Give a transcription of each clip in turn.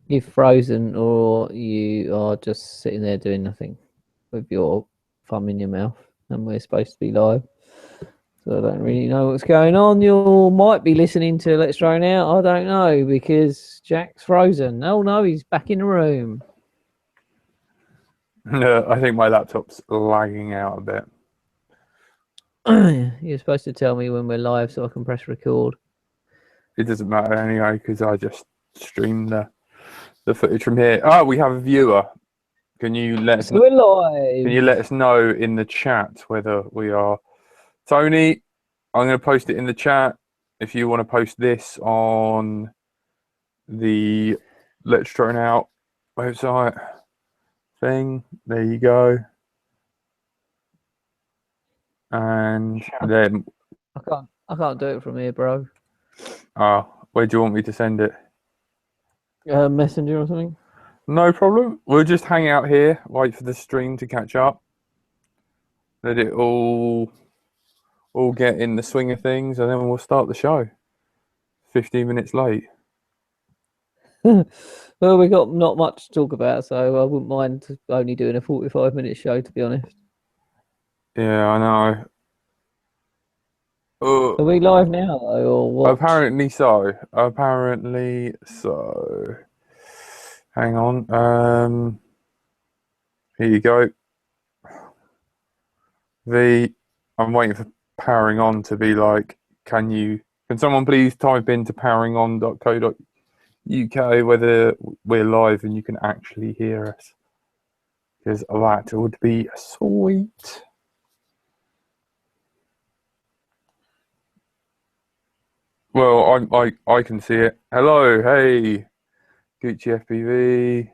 You've frozen, or you are just sitting there doing nothing with your thumb in your mouth, and we're supposed to be live. So I don't really know what's going on. You might be listening to Let's Drone Out. I don't know, because Jack's frozen. Oh no, he's back in the room. No, I think my laptop's lagging out a bit. You're supposed to tell me when we're live so I can press record. It doesn't matter anyway because I just stream the footage from here. Oh, we have a viewer. Can you let us So we're live. Can you let us know in the chat whether we are? Tony, I'm going to post it in the chat. If you want to post this on the Let's Drone Out website thing, there you go. And then I can't do it from here, bro. where do you want me to send it? Messenger or something? No problem. We'll just hang out here, wait for the stream to catch up. Let it all get in the swing of things, and then we'll start the show. 15 minutes late. Well, we got not much to talk about, so I wouldn't mind only doing a 45-minute show, to be honest. Yeah, I know. Are we live now, though, or what? Apparently so. Apparently so. Hang on. Here you go. I'm waiting for powering on to be like, can someone please type into poweringon.co.uk whether we're live and you can actually hear us? Because that would be sweet. Well, I can see it. Hello, hey, Gucci FPV,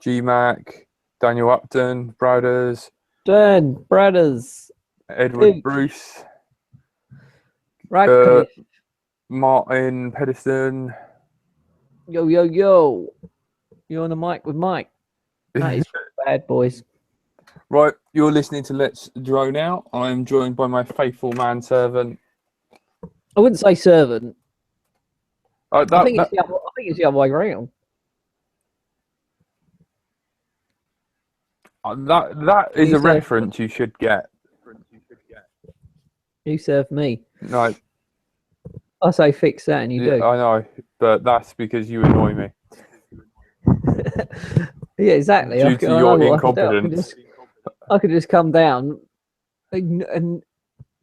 GMAC, Daniel Upton, Brothers, Dan, Brothers, Edward Duke, Bruce, Radcliffe. Martin Pedersen. Yo, yo, yo. You're on the mic with Mike. That is bad, boys. Right, you're listening to Let's Drone Out. I'm joined by my faithful manservant. I wouldn't say servant. I think it's the other way around. That is a reference you should get. You serve me. No. I say fix that, and you do. I know, but that's because you annoy me. Yeah, exactly. Due to your incompetence. I could just come down and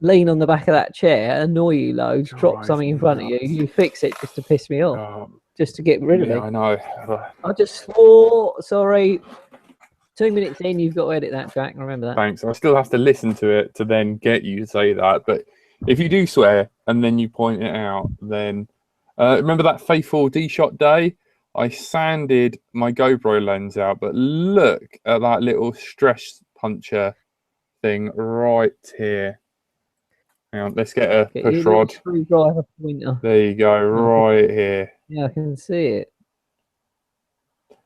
lean on the back of that chair, annoy you loads, drop something in front of you, you fix it just to piss me off, just to get rid of me. I know. I just swore, sorry. 2 minutes in, you've got to edit that, Jack. Remember that. Thanks. I still have to listen to it to then get you to say that. But if you do swear and then you point it out, then remember that faithful Dshot day? I sanded my GoPro lens out, but look at that little stress puncher thing right here. Hang on, let's get a push rod. Screwdriver pointer. There you go, right here. Yeah, I can see it. Do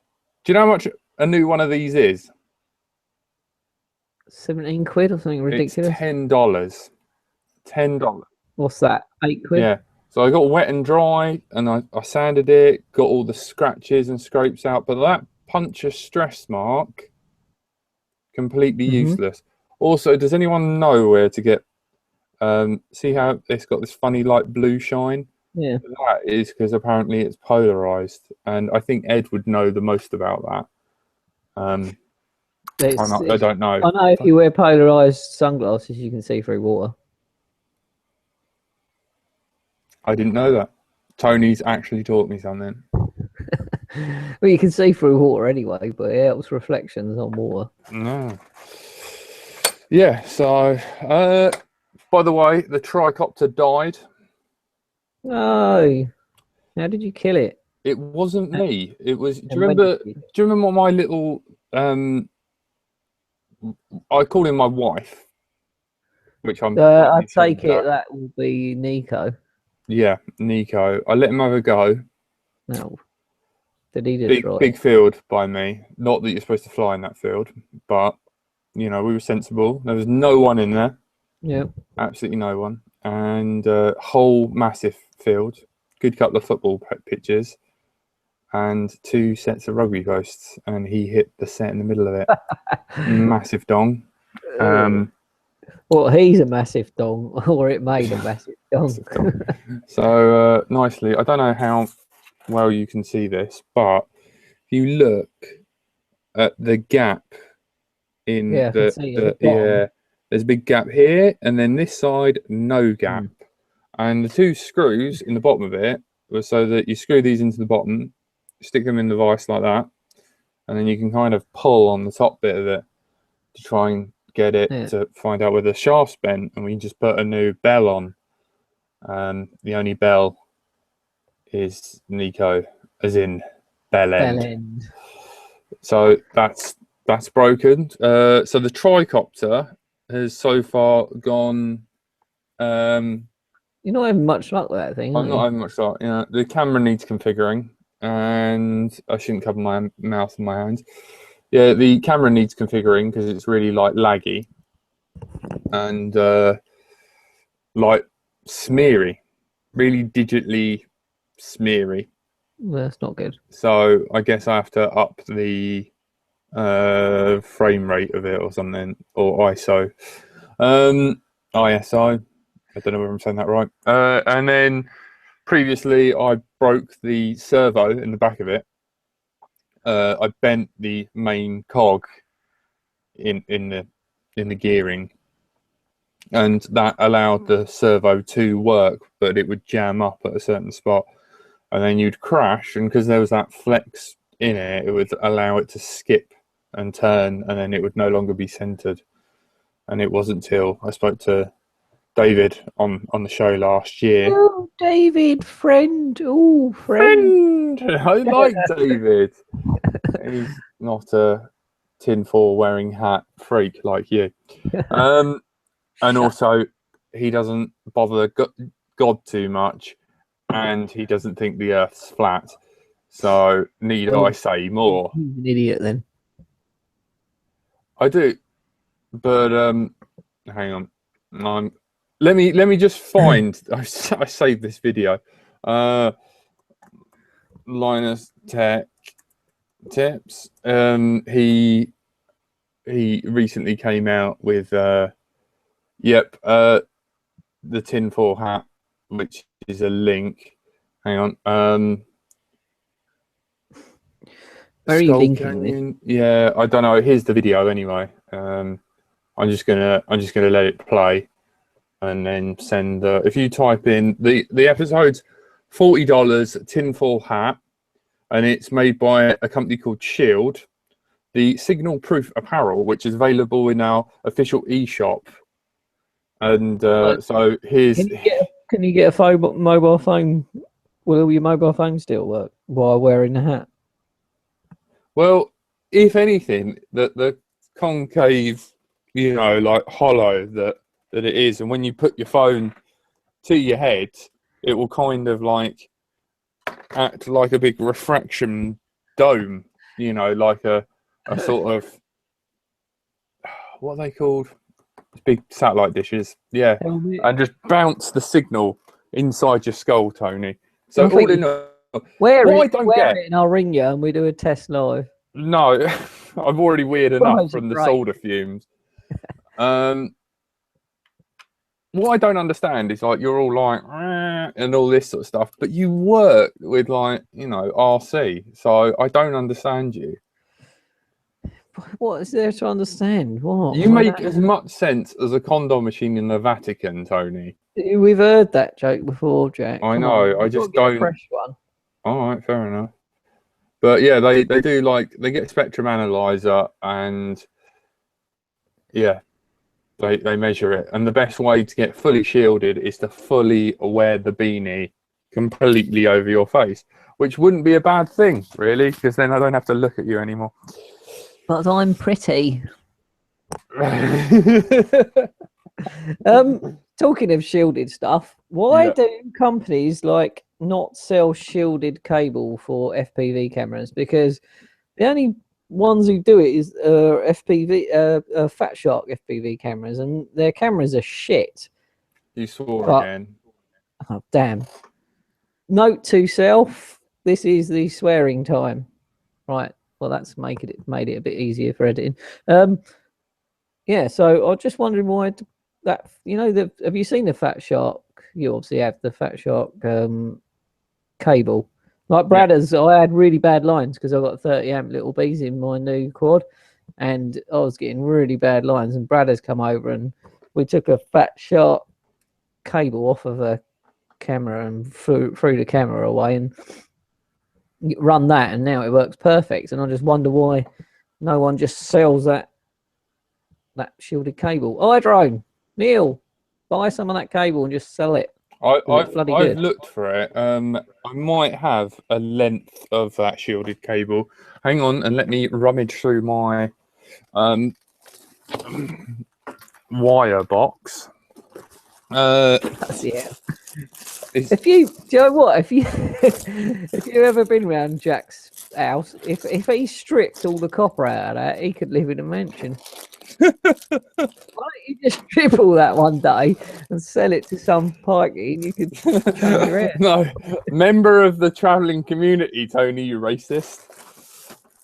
you know how much a new one of these is? 17 quid or something ridiculous. It's $10. $10. What's that? 8 quid? Yeah. So I got wet and dry, and I sanded it, got all the scratches and scrapes out, but that puncher stress mark, completely useless. Also, does anyone know where to get, see how it's got this funny light blue shine? Yeah. That is because apparently it's polarized, and I think Ed would know the most about that. I don't know. I know if you wear polarized sunglasses, you can see through water. I didn't know that. Tony's actually taught me something. Well, you can see through water anyway, but it helps reflections on water. No. Yeah, so, by the way, the Tricopter died. No. How did you kill it? It wasn't me. It was, do you remember my little, I call him my wife, which I'm... I take it that will be Nico. Yeah, Nico. I let him have a go. No. Did he destroy big field by me. Not that you're supposed to fly in that field, but, you know, we were sensible. There was no one in there. Yeah. Absolutely no one. And whole massive field. Good couple of football pitches. and 2 sets of rugby posts, and he hit the set in the middle of it. Massive dong. Well, he's a massive dong, or it made a massive dong. Massive dong. So nicely, I don't know how well you can see this, but if you look at the gap in Yeah, I can see it. there's a big gap here, and then this side, no gap. And the 2 screws in the bottom of it were so that you screw these into the bottom, stick them in the vise like that, and then you can kind of pull on the top bit of it to try and get it to find out where the shaft's bent, and we just put a new bell on. The only bell is Nico, as in bell end. So that's broken. So the Tricopter has so far gone. You're not having much luck with that thing. I'm not having much luck. Yeah, the camera needs configuring, and I shouldn't cover my mouth and my hands. Yeah, the camera needs configuring because it's really like laggy and like smeary, really digitally smeary. Well, that's not good. So I guess I have to up the frame rate of it or something, or ISO. ISO. I don't know whether I'm saying that right. And then previously I broke the servo in the back of it. I bent the main cog in the gearing, and that allowed the servo to work, but it would jam up at a certain spot, and then you'd crash, and because there was that flex in it, it would allow it to skip and turn, and then it would no longer be centered. And it wasn't till I spoke to David on the show last year. Oh, David, friend. Oh, friend. I like David. He's not a tinfoil wearing hat freak like you. And also, he doesn't bother God too much, and he doesn't think the Earth's flat. So need I say more? He's an idiot then. I do, but hang on. Let me just find. I saved this video. Linus Tech Tips. He recently came out with the tinfoil hat, which is a link. Hang on. Where are you linking this? Yeah, I don't know. Here's the video anyway. I'm just gonna let it play, and then send. If you type in the episode's $40 tinfoil hat, and it's made by a company called Shield, the signal proof apparel, which is available in our official e-shop. And so here's. Can you get a mobile phone? Will your mobile phone still work while wearing the hat? Well, if anything, the concave, like hollow that it is, and when you put your phone to your head, it will kind of like act like a big refraction dome, like a sort of, what are they called? Big satellite dishes, yeah, and just bounce the signal inside your skull, Tony. So all in all, wear it and I'll ring you and we do a test live. No, I'm already weird enough from the solder fumes. What I don't understand is like you're all like and all this sort of stuff, but you work with like RC, so I don't understand you. What is there to understand? What you make as much sense as a condom machine in the Vatican, Tony. We've heard that joke before, Jack. I know. I just don't. A fresh one. All right, fair enough. But yeah, they do they get a spectrum analyzer and yeah, they measure it. And the best way to get fully shielded is to fully wear the beanie completely over your face, which wouldn't be a bad thing, really, because then I don't have to look at you anymore. But I'm pretty. Talking of shielded stuff, why do companies not sell shielded cable for FPV cameras? Because the only ones who do it is FPV, Fat Shark FPV cameras, and their cameras are shit. You swore again. Oh damn! Note to self: this is the swearing time, right? Well, that's made it a bit easier for editing. Yeah. So I'm just wondering why that have you seen the Fat Shark? You obviously have the Fat Shark cable. Like Bradders, I had really bad lines because I got 30 amp little B's in my new quad, and I was getting really bad lines. And Bradders come over and we took a Fat Shark cable off of a camera and threw the camera away and run that, and now it works perfect. And I just wonder why no one just sells that shielded cable. iDrone, Neil, buy some of that cable and just sell it. I've looked for it. I might have a length of that shielded cable. Hang on, and let me rummage through my wire box. That's it. If you ever been around Jack's house, if he stripped all the copper out of that, he could live in a mansion. Why don't you just strip all that one day and sell it to some pikey and you could change your hair? No, member of the travelling community, Tony, you racist.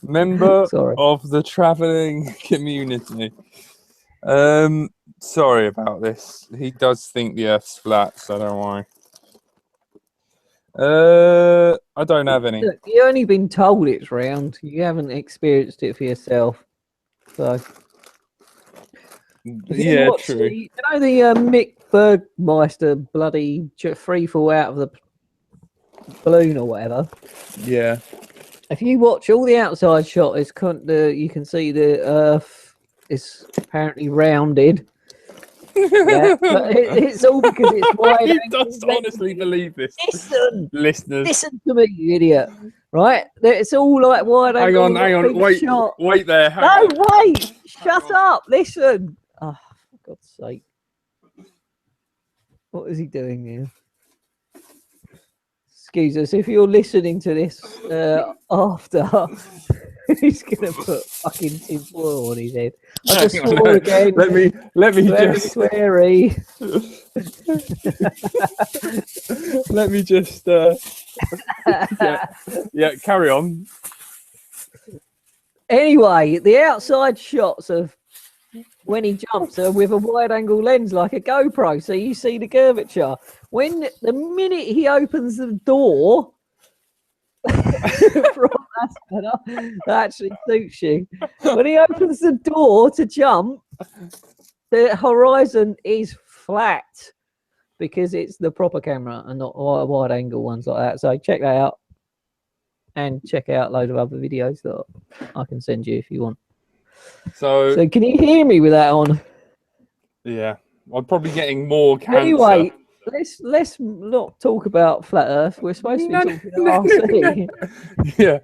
Member of the travelling community. Sorry about this. He does think the Earth's flat, so don't worry. I don't have any. Look, you've only been told it's round. You haven't experienced it for yourself. So yeah, true. You know the Mick Bergmeister bloody free fall out of the balloon or whatever. Yeah. If you watch all the outside shot, you can see the Earth is apparently rounded. Yeah, but it's all because it's wide. He does honestly believe this. Listen to me, you idiot. Right? It's all like wide angle. Hang on, wait there. Wait, shut up. Listen. Oh, for God's sake. What is he doing here? Excuse us, if you're listening to this after, he's gonna put fucking tinfoil on his head. I just swore again. Let me just sweary. Let me just yeah, carry on. Anyway, the outside shots of when he jumps are with a wide angle lens like a GoPro, so you see the curvature. When the minute he opens the door, that actually suits you. When he opens the door to jump, the horizon is flat because it's the proper camera and not wide angle ones like that. So check that out, and check out a load of other videos that I can send you if you want. So can you hear me with that on? Yeah, I'm probably getting more cancer. Anyway, let's not talk about flat Earth. We're supposed to be talking about RC. Yeah.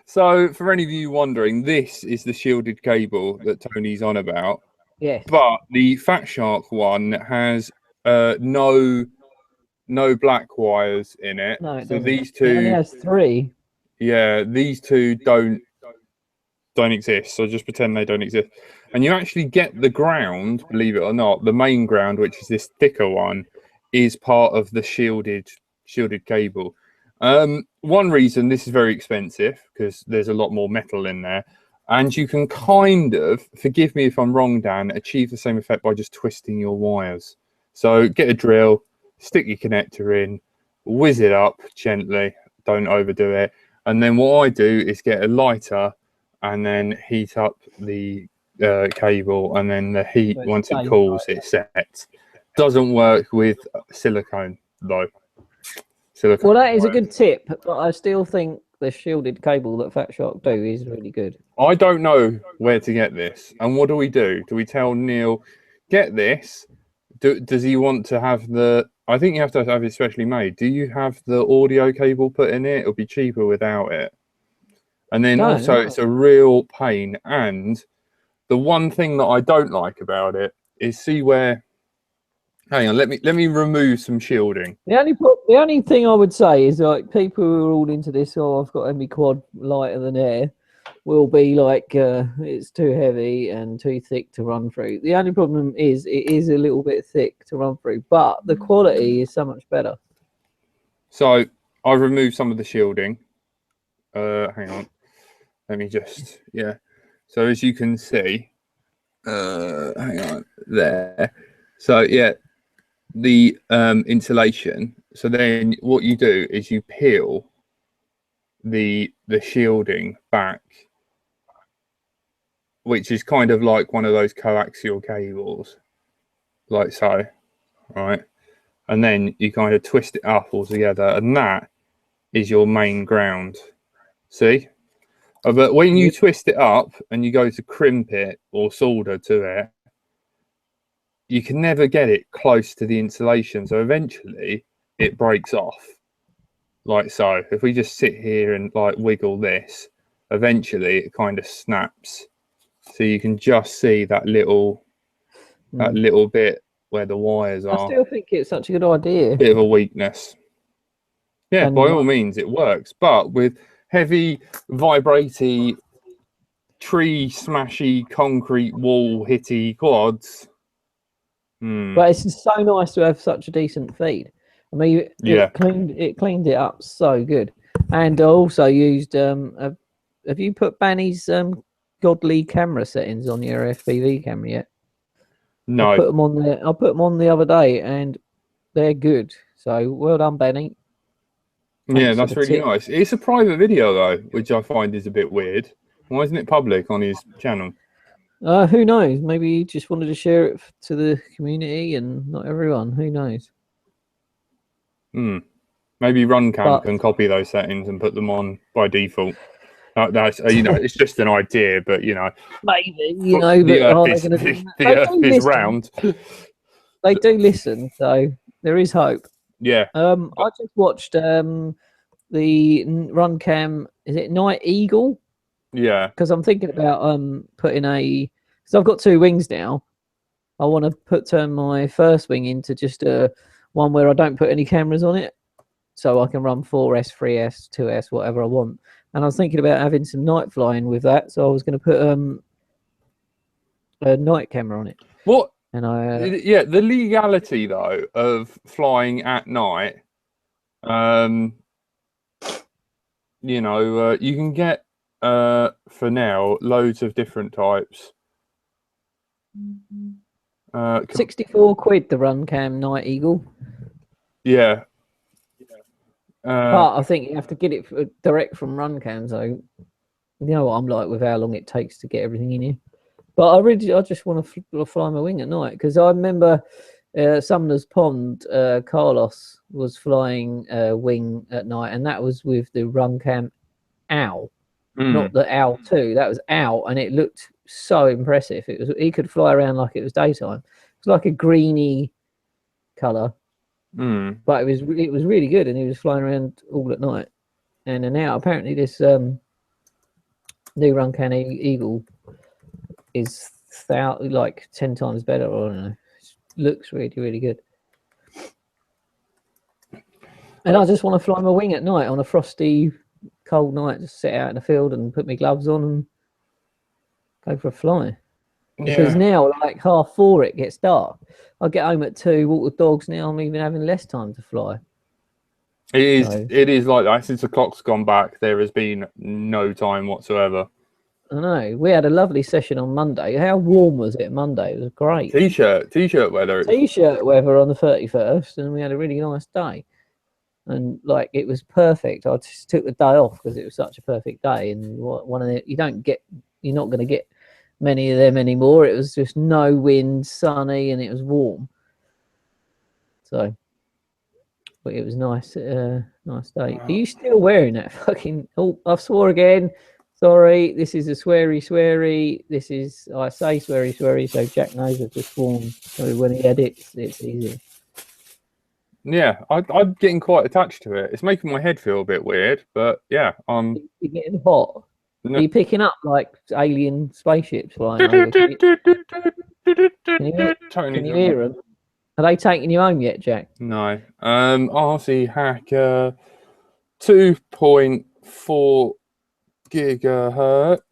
So for any of you wondering, this is the shielded cable that Tony's on about. Yeah. But the Fat Shark one has no black wires in it. No, it so doesn't. These two. It only has 3. Yeah, these two don't exist. So just pretend they don't exist. And you actually get the ground, believe it or not, the main ground, which is this thicker one, is part of the shielded cable. One reason this is very expensive because there's a lot more metal in there, and you can kind of, forgive me if I'm wrong, Dan, achieve the same effect by just twisting your wires. So get a drill, stick your connector in, whiz it up gently, don't overdo it, and then what I do is get a lighter and then heat up the cable, and then the heat, once it cools, it sets. Doesn't work with silicone though. Silicone well, that is a good tip, but I still think the shielded cable that Fat Shark do is really good. I don't know where to get this, and what do? Do we tell Neil, get this? Does he want to have the? I think you have to have it specially made. Do you have the audio cable put in it? It'll be cheaper without it. And then it's a real pain. And the one thing that I don't like about it is, see where. Hang on, let me remove some shielding. The only thing I would say is, like, people who are all into this, I've got MB quad lighter than air, will be like, it's too heavy and too thick to run through. The only problem is it is a little bit thick to run through, but the quality is so much better. So I've removed some of the shielding. Hang on. Let me just, yeah. So as you can see, hang on, there. So yeah, the insulation. So then what you do is you peel the shielding back, which is kind of like one of those coaxial cables, like so, right? And then you kind of twist it up all together, and that is your main ground. See? But when you twist it up and you go to crimp it or solder to it, you can never get it close to the insulation. So eventually it breaks off, like so. If we just sit here and like wiggle this, eventually it kind of snaps. So you can just see that little bit where the wires are. I still think it's such a good idea. Bit of a weakness. Yeah, by all means it works. But with heavy, vibratey, tree smashy, concrete wall hitty quads. But it's just so nice to have such a decent feed. I mean, it cleaned it up so good. And I also used have you put Banny's godly camera settings on your FPV camera yet? No. I put them on there. I put them on the other day, and they're good. So well done, Benny. Yeah, that's really nice. It's a private video though, which I find is a bit weird. Why isn't it public on his channel? Who knows? Maybe he just wanted to share it to the community and not everyone. Who knows? Maybe RunCam can copy those settings and put them on by default. That's it's just an idea, but maybe the Earth is round. They do listen, so there is hope. Yeah. I just watched the RunCam. Is it Night Eagle? Yeah. Because I'm thinking about putting because I've got 2 wings now. I want to turn my first wing into just one where I don't put any cameras on it, so I can run 4S, 3S, 2S, whatever I want. And I was thinking about having some night flying with that, so I was going to put a night camera on it. What? And the legality though of flying at night, you can get for now loads of different types. 64 quid the RunCam Night Eagle. Yeah. But I think you have to get it direct from RunCam, so you know what I'm like with how long it takes to get everything in here. But I just want to fly my wing at night, because I remember Sumner's Pond, Carlos was flying a wing at night, and that was with the RunCam Owl, not the Owl 2. That was Owl, and it looked so impressive. He could fly around like it was daytime. It's like a greeny color, but it was really good, and he was flying around all at night. And now apparently this new RunCam Eagle is like 10 times better. I don't know. It looks really, really good. And I just want to fly my wing at night on a frosty, cold night. Just sit out in the field and put my gloves on and go for a fly. Because now, like 4:30, it gets dark. I get home at 2, walk the dogs. Now I'm even having less time to fly. It is like that. Since the clock's gone back, there has been no time whatsoever. I know. We had a lovely session on Monday. How warm was it Monday? It was great. T-shirt weather. T-shirt weather on the 31st, and we had a really nice day. And like it was perfect. I just took the day off because it was such a perfect day. And you're not going to get many of them anymore. It was just no wind, sunny, and it was warm. So, but it was nice. Nice day. Are you still wearing that fucking? Oh, I swore again. Sorry, this is a sweary. This is, I say sweary, so Jack knows I've just sworn. So when he edits, it's easy. Yeah, I'm getting quite attached to it. It's making my head feel a bit weird, but yeah, You're getting hot. Are you picking up like alien spaceships flying over? Can you hear them? Are they taking you home yet, Jack? No. RC Hacker 2.4 gigahertz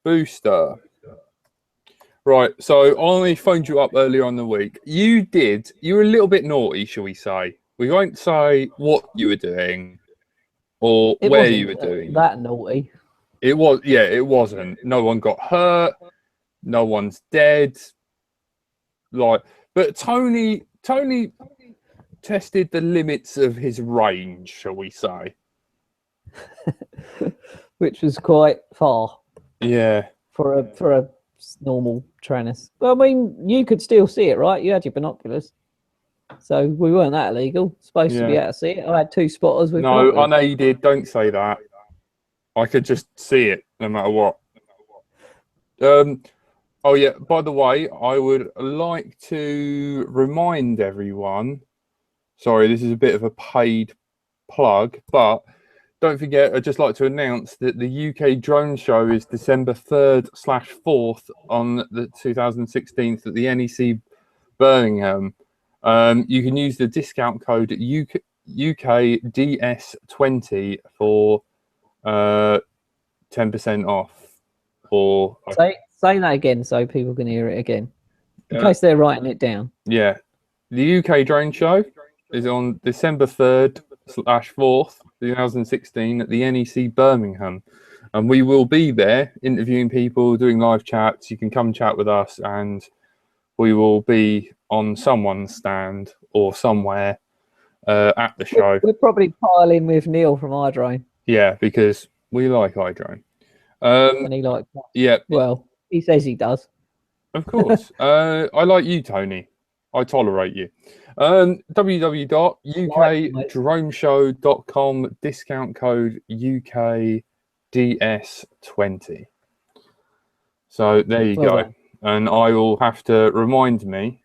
booster. Right, so I phoned you up earlier on the week. You were a little bit naughty, shall we say. We won't say what you were doing, or It where you wasn't were doing it. that naughty. It was, yeah, it wasn't. No one got hurt. No one's dead. Like, but Tony tested the limits of his range, shall we say? Which was quite far Yeah. for a normal Tranus. Well, I mean, you could still see it, right? You had your binoculars, so we weren't that illegal. Supposed to be able to see it. I had 2 spotters with No, binoculars. unaided. Don't say that. I could just see it no matter what. Oh yeah. By the way, I would like to remind everyone. Sorry, this is a bit of a paid plug, but don't forget, I'd just like to announce that the UK Drone Show is December 3rd/4th on the 2016 at the NEC Birmingham. You can use the discount code UKDS20 for 10% off. Or Say that again so people can hear it again, in case they're writing it down. Yeah, the UK Drone Show is on December 3rd/4th, 2016 at the NEC Birmingham. And we will be there interviewing people, doing live chats. You can come chat with us, and we will be on someone's stand or somewhere at the show. We'll probably pile in with Neil from iDrone. Yeah, because we like iDrone. And he likes that. Yeah. Well, he says he does. Of course. I like you, Tony. I tolerate you. www.ukdroneshow.com, discount code UKDS20. So there you go. Done. And I will have to remind me.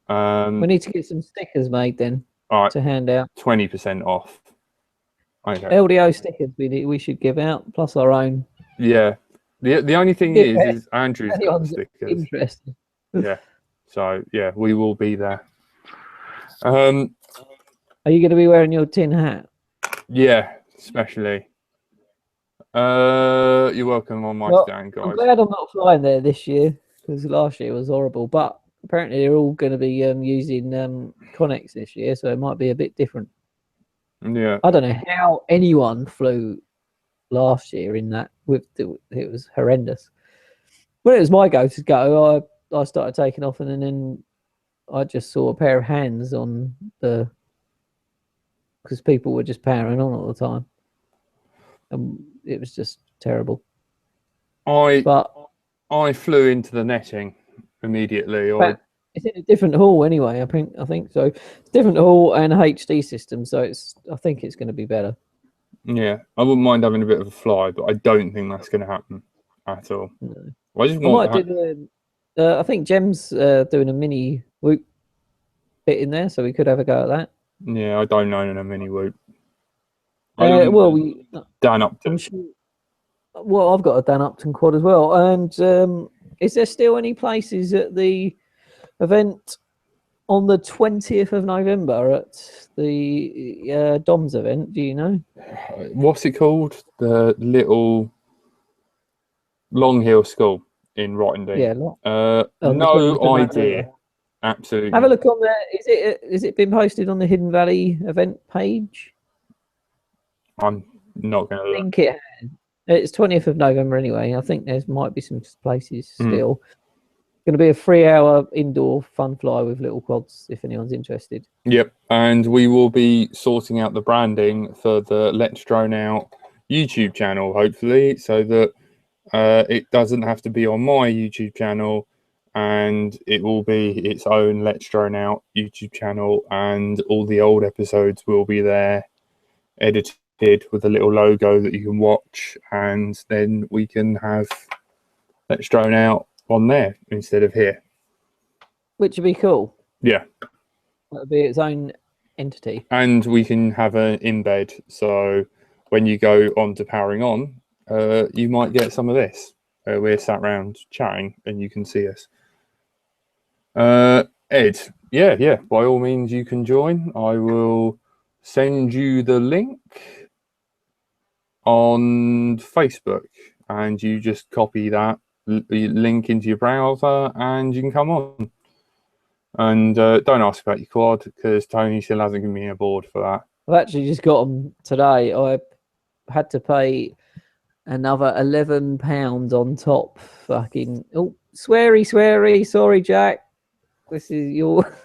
We need to get some stickers made then to hand out. 20% off. Okay. LDO stickers we should give out, plus our own. Yeah. The only thing is Andrew's got stickers. Interesting. Yeah. So yeah, we will be there. Are you going to be wearing your tin hat? Yeah, especially. You're welcome on my stand, guys. I'm glad I'm not flying there this year, because last year was horrible. But apparently they're all going to be using Connex this year, so it might be a bit different. Yeah. I don't know how anyone flew last year in that. It was horrendous. When it was my go to go, I started taking off, and then I just saw a pair of hands on the, because people were just powering on all the time, and it was just terrible. I flew into the netting immediately. It's in a different hall anyway. I think so. It's different hall and a HD system, so I think it's going to be better. Yeah, I wouldn't mind having a bit of a fly, but I don't think that's going to happen at all. No. I I think Jem's doing a mini whoop bit in there, so we could have a go at that. Yeah, I don't own a mini whoop. Dan Upton. Well, I've got a Dan Upton quad as well. And is there still any places at the event on the 20th of November at the Dom's event? Do you know? What's it called? The little Long Hill School in Rottingdean. Yeah. No idea. Absolutely. Have a look on there. Is it been posted on the Hidden Valley event page? I'm not going to look. I think it has. It's 20th of November anyway. I think there might be some places still. Going to be a 3-hour indoor fun fly with little quads if anyone's interested. Yep, and we will be sorting out the branding for the Let's Drone Out YouTube channel, hopefully, so that it doesn't have to be on my YouTube channel, and it will be its own Let's Drone Out YouTube channel, and all the old episodes will be there, edited with a little logo that you can watch, and then we can have Let's Drone Out on there instead of here, which would be cool. Yeah, that would be its own entity, and we can have an embed, so when you go on to powering on, you might get some of this. We're sat around chatting and you can see us. Ed, yeah, by all means you can join. I will send you the link on Facebook, and you just copy that link into your browser and you can come on. And don't ask about your quad, because Tony still hasn't given me a board for that. I've actually just got them today. I had to pay another £11 on top. Fucking sweary. Sorry, Jack. This is your.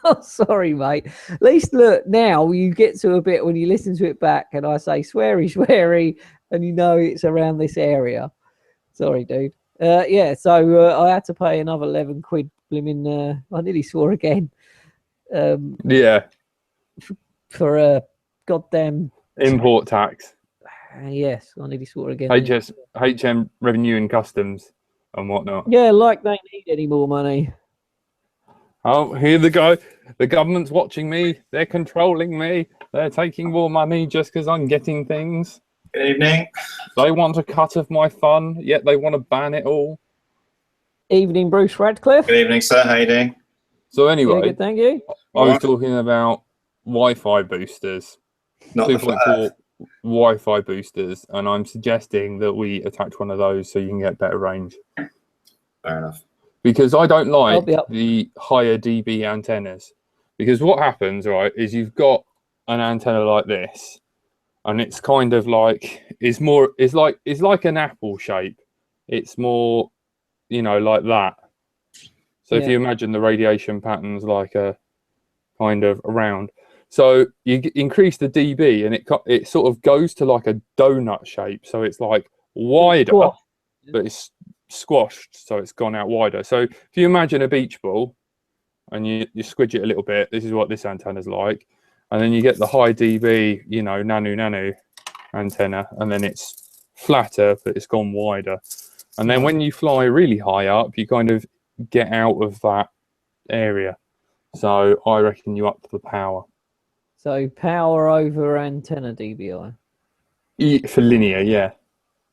Oh, sorry, mate. At least look now. You get to a bit when you listen to it back, and I say sweary, and you know it's around this area. Sorry, dude. Yeah. So I had to pay another £11. Blimmin', I nearly swore again. Yeah. For a goddamn Import tax. yes, I nearly swore again. HM Revenue and Customs and whatnot. Yeah, like they need any more money. Oh, here they go. The government's watching me. They're controlling me. They're taking more money just because I'm getting things. Good evening. They want a cut of my fun, yet they want to ban it all. Evening, Bruce Radcliffe. Good evening, sir. How you doing? So anyway, Yeah, good, thank you. I was talking about Wi-Fi boosters. Not 2.4 Wi-Fi boosters, and I'm suggesting that we attach one of those so you can get better range. Fair enough. Because I don't like the higher dB antennas. Because what happens, right, is you've got an antenna like this, and it's kind of like it's like an apple shape. It's more, you know, like that. So if you imagine the radiation patterns like a kind of around. So you increase the dB, and it sort of goes to like a donut shape. So it's like wider, but it's squashed, so it's gone out wider. So if you imagine a beach ball and you squidge it a little bit, this is what this antenna's like, and then you get the high dB, you know, nanu antenna, and then it's flatter but it's gone wider, and then when you fly really high up you kind of get out of that area. So I reckon you up the power. So power over antenna dBi for linear. Yeah.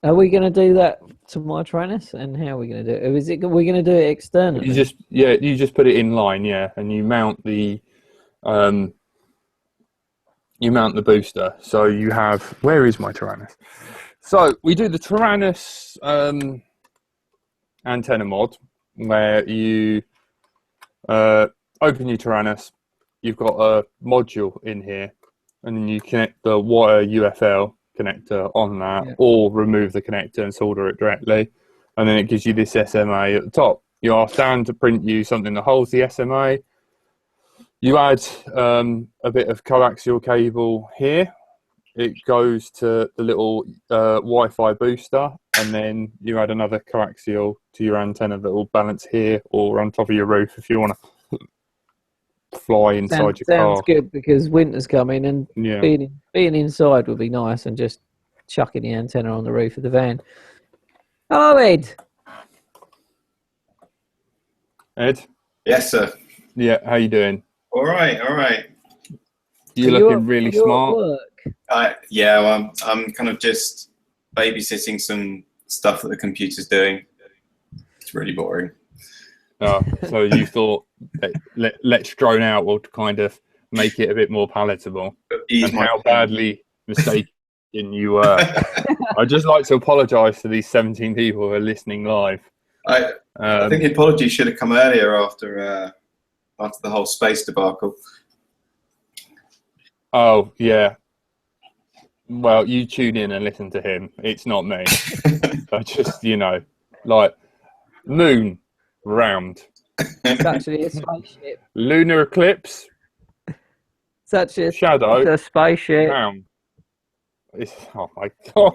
Are we going to do that to my trainers? And how are we going to do it? Is it we're going to do it externally? You just put it in line, and you mount the booster. So you have, where is my Tyrannus? So we do the Tyrannus antenna mod, where you open your Tyrannus. You've got a module in here, and then you connect the wire UFL connector on that, or remove the connector and solder it directly, and then it gives you this SMA at the top. You ask Dan to print you something that holds the SMA. You add a bit of coaxial cable here. It goes to the little Wi-Fi booster, and then you add another coaxial to your antenna that will balance here or on top of your roof if you want to fly inside your car. Sounds good, because winter's coming, and being inside would be nice, and just chucking the antenna on the roof of the van. Hello, Ed. Ed? Yes, sir. Yeah, how you doing? All right. You're looking really smart. Well, I'm kind of just babysitting some stuff that the computer's doing. It's really boring. So you thought let's drone out will kind of make it a bit more palatable. And how badly mistaken you were. I'd just like to apologise to these 17 people who are listening live. I think the apology should have come earlier after the whole space debacle. Oh yeah. Well, you tune in and listen to him. It's not me. I just, like moon. Round. It's actually a spaceship. Lunar eclipse. It's actually shadow. It's a spaceship. Round. Oh my god.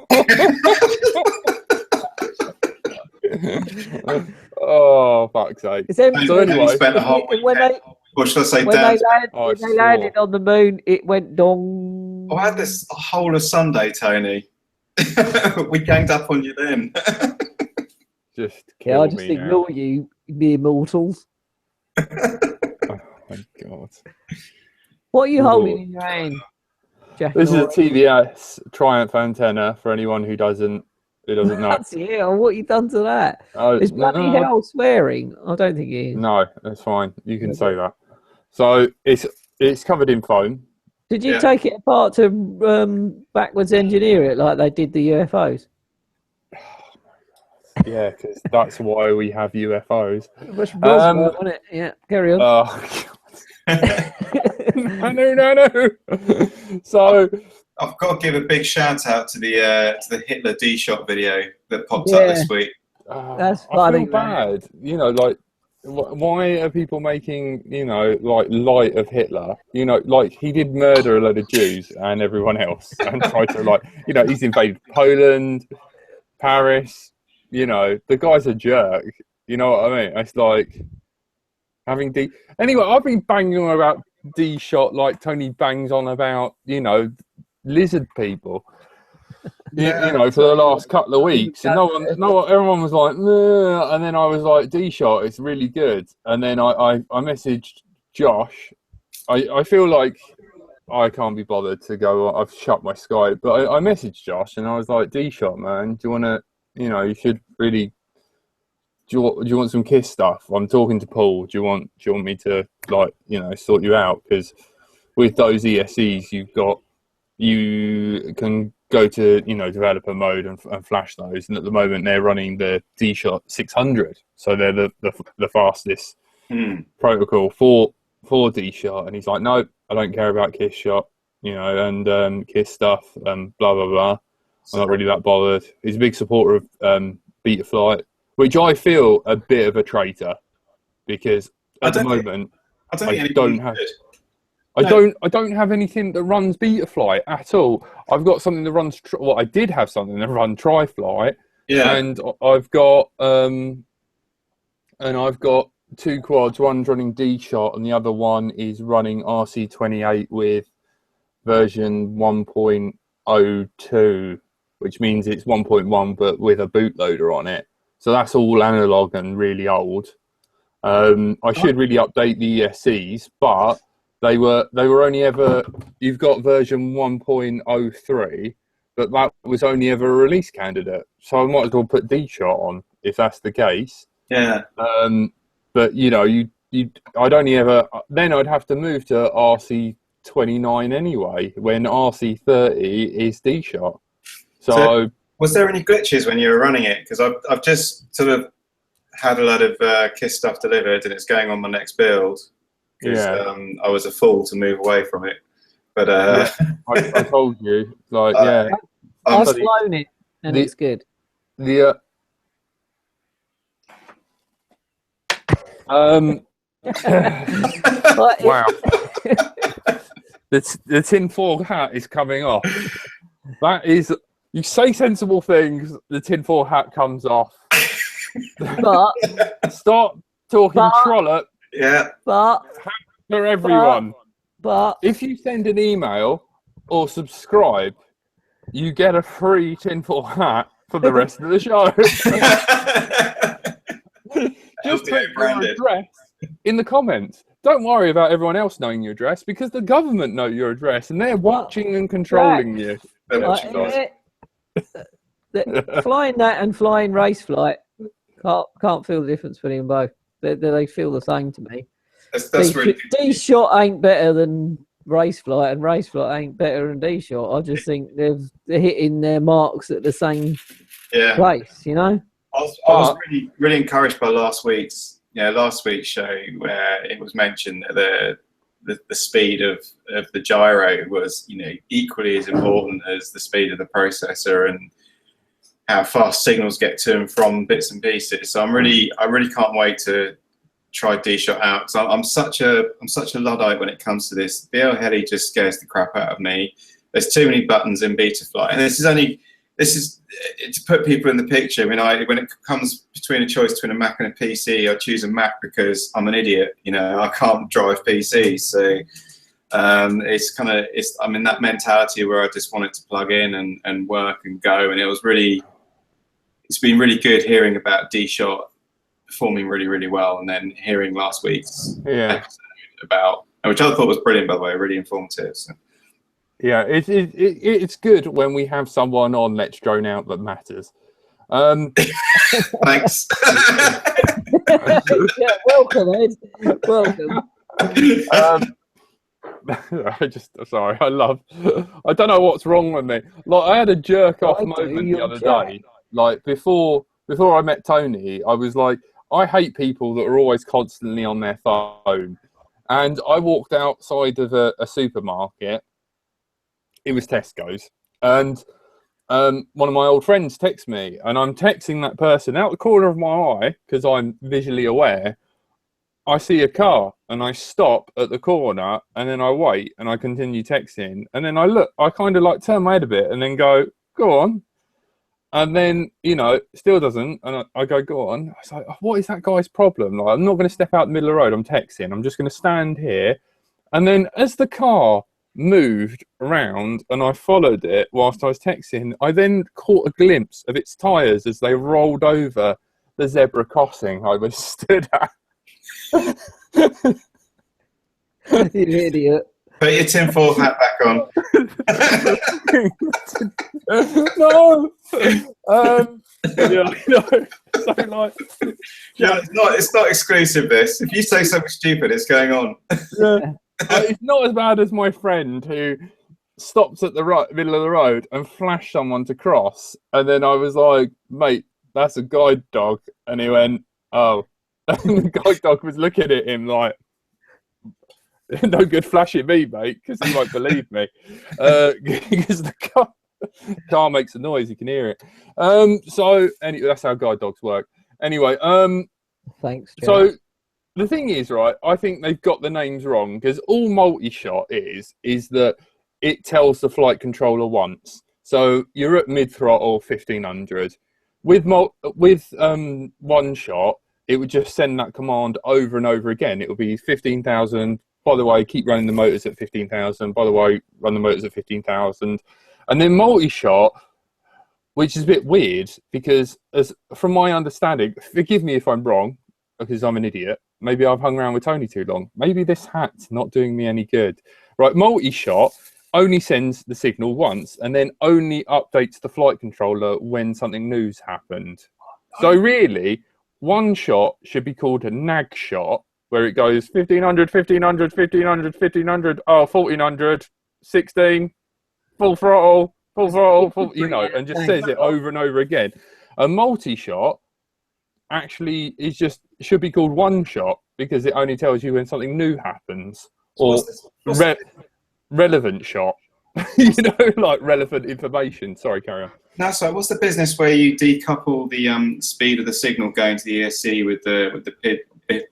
Oh fuck's sake. So anyway, spent a whole weekend. What should I say, Dan? When they landed on the moon, it went dong. I had this whole of Sunday, Tony. We ganged up on you then. I just ignore you, mere mortals. Oh my god! What are you holding in your hand, Jack? This is a TVS Triumph antenna for anyone who doesn't know. Yeah, what you done to that? Is bloody hell swearing? I don't think it is. No, that's fine. You can say that. So it's covered in foam. Did you take it apart to backwards engineer it like they did the UFOs? Yeah, because that's why we have UFOs. Roswell, wasn't it? Yeah, carry on. Oh, God. No. So I've got to give a big shout out to the Hitler Dshot video that popped up this week. That's I funny, feel bad. You know, like, why are people making, you know, like, light of Hitler? You know, like, he did murder a load of Jews and everyone else, and tried to, like, you know, he's invaded Poland, Paris. You know, the guy's a jerk. You know what I mean? It's like having Anyway, I've been banging on about Dshot like Tony bangs on about, you know, lizard people. You know, for the last couple of weeks, and everyone was like, nah. And then I was like, Dshot, it's really good. And then I messaged Josh. I feel like I can't be bothered to go. I've shut my Skype, but I messaged Josh and I was like, Dshot, man, do you want to, you know, you should really. Do you want some Kiss stuff? I'm talking to Paul. Do you want me to, like, you know, sort you out? Because with those ESCs, you can go to, you know, developer mode and flash those. And at the moment, they're running the Dshot 600, so they're the fastest protocol for Dshot. And he's like, no, I don't care about Kiss shot, you know, and Kiss stuff, and blah blah blah. I'm not really that bothered. He's a big supporter of Betaflight, which I feel a bit of a traitor, because at the moment I don't have anything that runs Betaflight at all. I've got something that runs. I did have something that runs TriFlight, and I've got two quads. One's running Dshot, and the other one is running RC28 with version 1.02, which means it's 1.1 but with a bootloader on it. So that's all analog and really old. I should really update the ESCs, but they were only ever. You've got version 1.03, but that was only ever a release candidate. So I might as well put Dshot on if that's the case. Yeah. But you know, I'd only ever. Then I'd have to move to RC29 anyway, when RC30 is Dshot. So was there any glitches when you were running it? Because I've just sort of had a lot of Kiss stuff delivered, and it's going on my next build. Because I was a fool to move away from it. But I told you, like, I've flown it, and it's good. Wow. The tinfoil hat is coming off. That is, you say sensible things, the tinfoil hat comes off. But stop talking trollop. Yeah. But for everyone. But if you send an email or subscribe, you get a free tinfoil hat for the rest of the show. Just put your address in the comments. Don't worry about everyone else knowing your address, because the government know your address and they're watching and controlling you. Flying that and flying race flight, can't feel the difference between them both. They feel the same to me. That's really Dshot ain't better than race flight, and race flight ain't better than Dshot. I just think they're hitting their marks at the same place, you know. I was really encouraged by last week's show, where it was mentioned that the speed of the gyro was, you know, equally as important as the speed of the processor, and how fast signals get to and from bits and pieces. So I really can't wait to try Dshot out, because I'm such a Luddite when it comes to this. BL Heli just scares the crap out of me. There's too many buttons in Betaflight, and this is to put people in the picture. I mean, when it comes between a choice between a Mac and a PC, I choose a Mac because I'm an idiot. You know, I can't drive PCs, so I'm in that mentality where I just want it to plug in and work and go. And it's been really good hearing about Dshot performing really, really well, and then hearing last week's episode about, which I thought was brilliant, by the way, really informative. So. Yeah, it's good when we have someone on Let's Drone Out that matters. Thanks. Welcome, Ed. Welcome. I don't know what's wrong with me. Like, I had a jerk off moment the other day. Like, before I met Tony, I was like, I hate people that are always constantly on their phone. And I walked outside of a supermarket. It was Tesco's. And one of my old friends texts me, and I'm texting that person out the corner of my eye because I'm visually aware. I see a car, and I stop at the corner, and then I wait, and I continue texting, and then I look. I kind of like turn my head a bit, and then go on, and then still doesn't, and I go on. I was like, what is that guy's problem? Like, I'm not going to step out the middle of the road. I'm texting. I'm just going to stand here, and then as the car moved around and I followed it whilst I was texting, I then caught a glimpse of its tyres as they rolled over the zebra crossing I was stood at. You idiot. Put your tinfoil hat back on. No. Yeah, no. So like, Yeah, it's not exclusive. This. If you say something stupid, it's going on. Yeah. It's not as bad as my friend who stops at the middle of the road and flashed someone to cross, and then I was like, mate, that's a guide dog, and he went, oh. And the guide dog was looking at him like, no good flashing me, mate, because he won't believe me, because the car makes a noise, you can hear it. So anyway, that's how guide dogs work. Anyway, thanks, Jack. So the thing is, right, I think they've got the names wrong, because all multi-shot is that it tells the flight controller once. So you're at mid-throttle, 1500. With one shot, it would just send that command over and over again. It would be 15,000. By the way, keep running the motors at 15,000. By the way, run the motors at 15,000. And then multi-shot, which is a bit weird, because from my understanding, forgive me if I'm wrong, because I'm an idiot. Maybe I've hung around with Tony too long. Maybe this hat's not doing me any good. Right, multi-shot only sends the signal once and then only updates the flight controller when something new's happened. So really, one shot should be called a nag shot, where it goes 1500, 1500, 1500, 1500, 1400, 16, full throttle, and just says it over and over again. A multi-shot actually should be called one shot, because it only tells you when something new happens, or relevant shot. Like relevant information. Sorry, carry on. No, so what's the business where you decouple the speed of the signal going to the ESC with the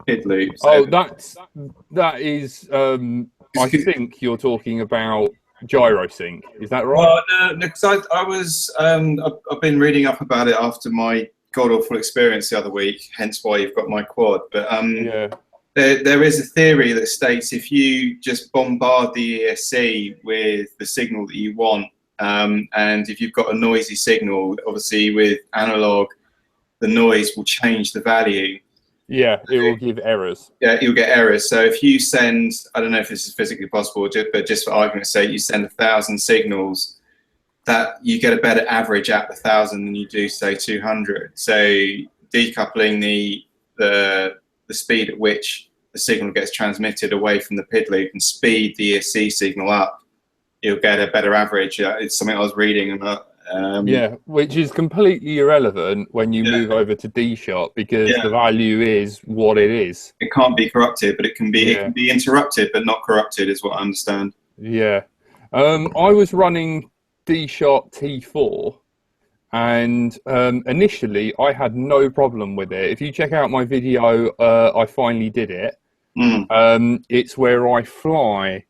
PID loop? So that is. I think you're talking about gyrosync. Is that right? Well, no, because I've been reading up about it after my god awful experience the other week. Hence why you've got my quad. But yeah. There is a theory that states if you just bombard the ESC with the signal that you want, and if you've got a noisy signal, obviously with analog, the noise will change the value. Yeah, it will give errors. Yeah, you'll get errors. So if you send, I don't know if this is physically possible, but just for argument's sake, you send 1,000 signals, that you get a better average at 1,000 than you do, say, 200. So decoupling the speed at which the signal gets transmitted away from the PID loop and speed the ESC signal up, you'll get a better average. It's something I was reading about. Yeah, which is completely irrelevant when you move over to Dshot, because the value is what it is. It can't be corrupted, but it can be interrupted, but not corrupted, is what I understand. Yeah. I was running Dshot T4, and initially I had no problem with it. If you check out my video, I finally did it. It's where I fly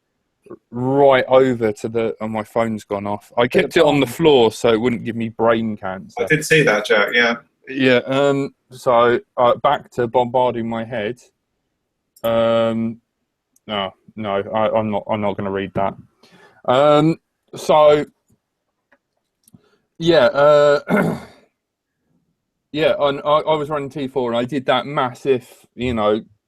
right over to the... Oh, my phone's gone off. I kept it on the floor so it wouldn't give me brain cancer. I did see that, Jack, yeah. Yeah, so back to bombarding my head. No, I'm not going to read that. So... Yeah, yeah, and I was running T4 and I did that massive,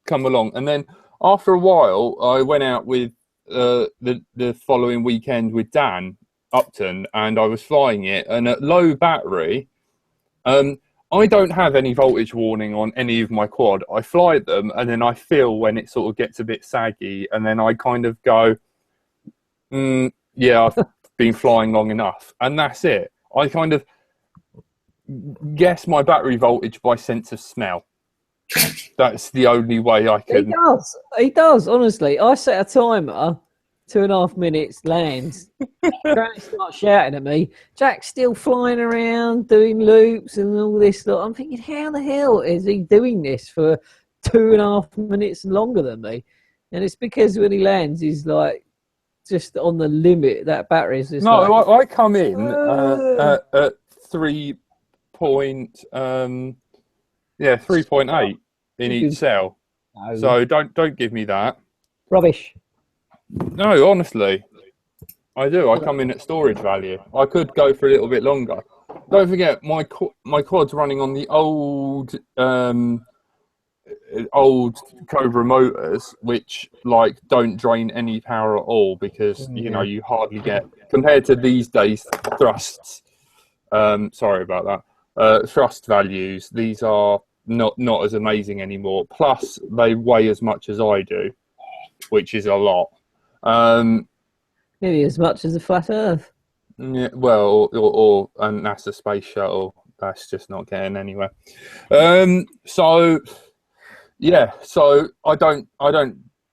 come along. And then after a while, I went out with the following weekend with Dan Upton, and I was flying it. And at low battery, I don't have any voltage warning on any of my quad. I fly them, and then I feel when it sort of gets a bit saggy, and then I kind of go, yeah, I've been flying long enough, and that's it. I kind of guess my battery voltage by sense of smell. That's the only way I He can. does. He does. Honestly, I set a timer. 2.5 minutes lands. Granny starts shouting at me. Jack's still flying around doing loops and all this stuff. I'm thinking, how the hell is he doing this for 2.5 minutes longer than me? And it's because when he lands, he's like just on the limit. That battery is just No, like, I come in at 3.8 in each cell. no, So don't give me that. rubbish. No, honestly, I do. I come in at storage value. I could go for a little bit longer. Don't forget, my quad's running on the old Cobra motors, which like don't drain any power at all because you hardly get, compared to these days thrusts. Sorry about that. Thrust values. These are not as amazing anymore. Plus, they weigh as much as I do, which is a lot. Maybe as much as a flat Earth. Yeah, well, or a NASA space shuttle. That's just not getting anywhere. So I don't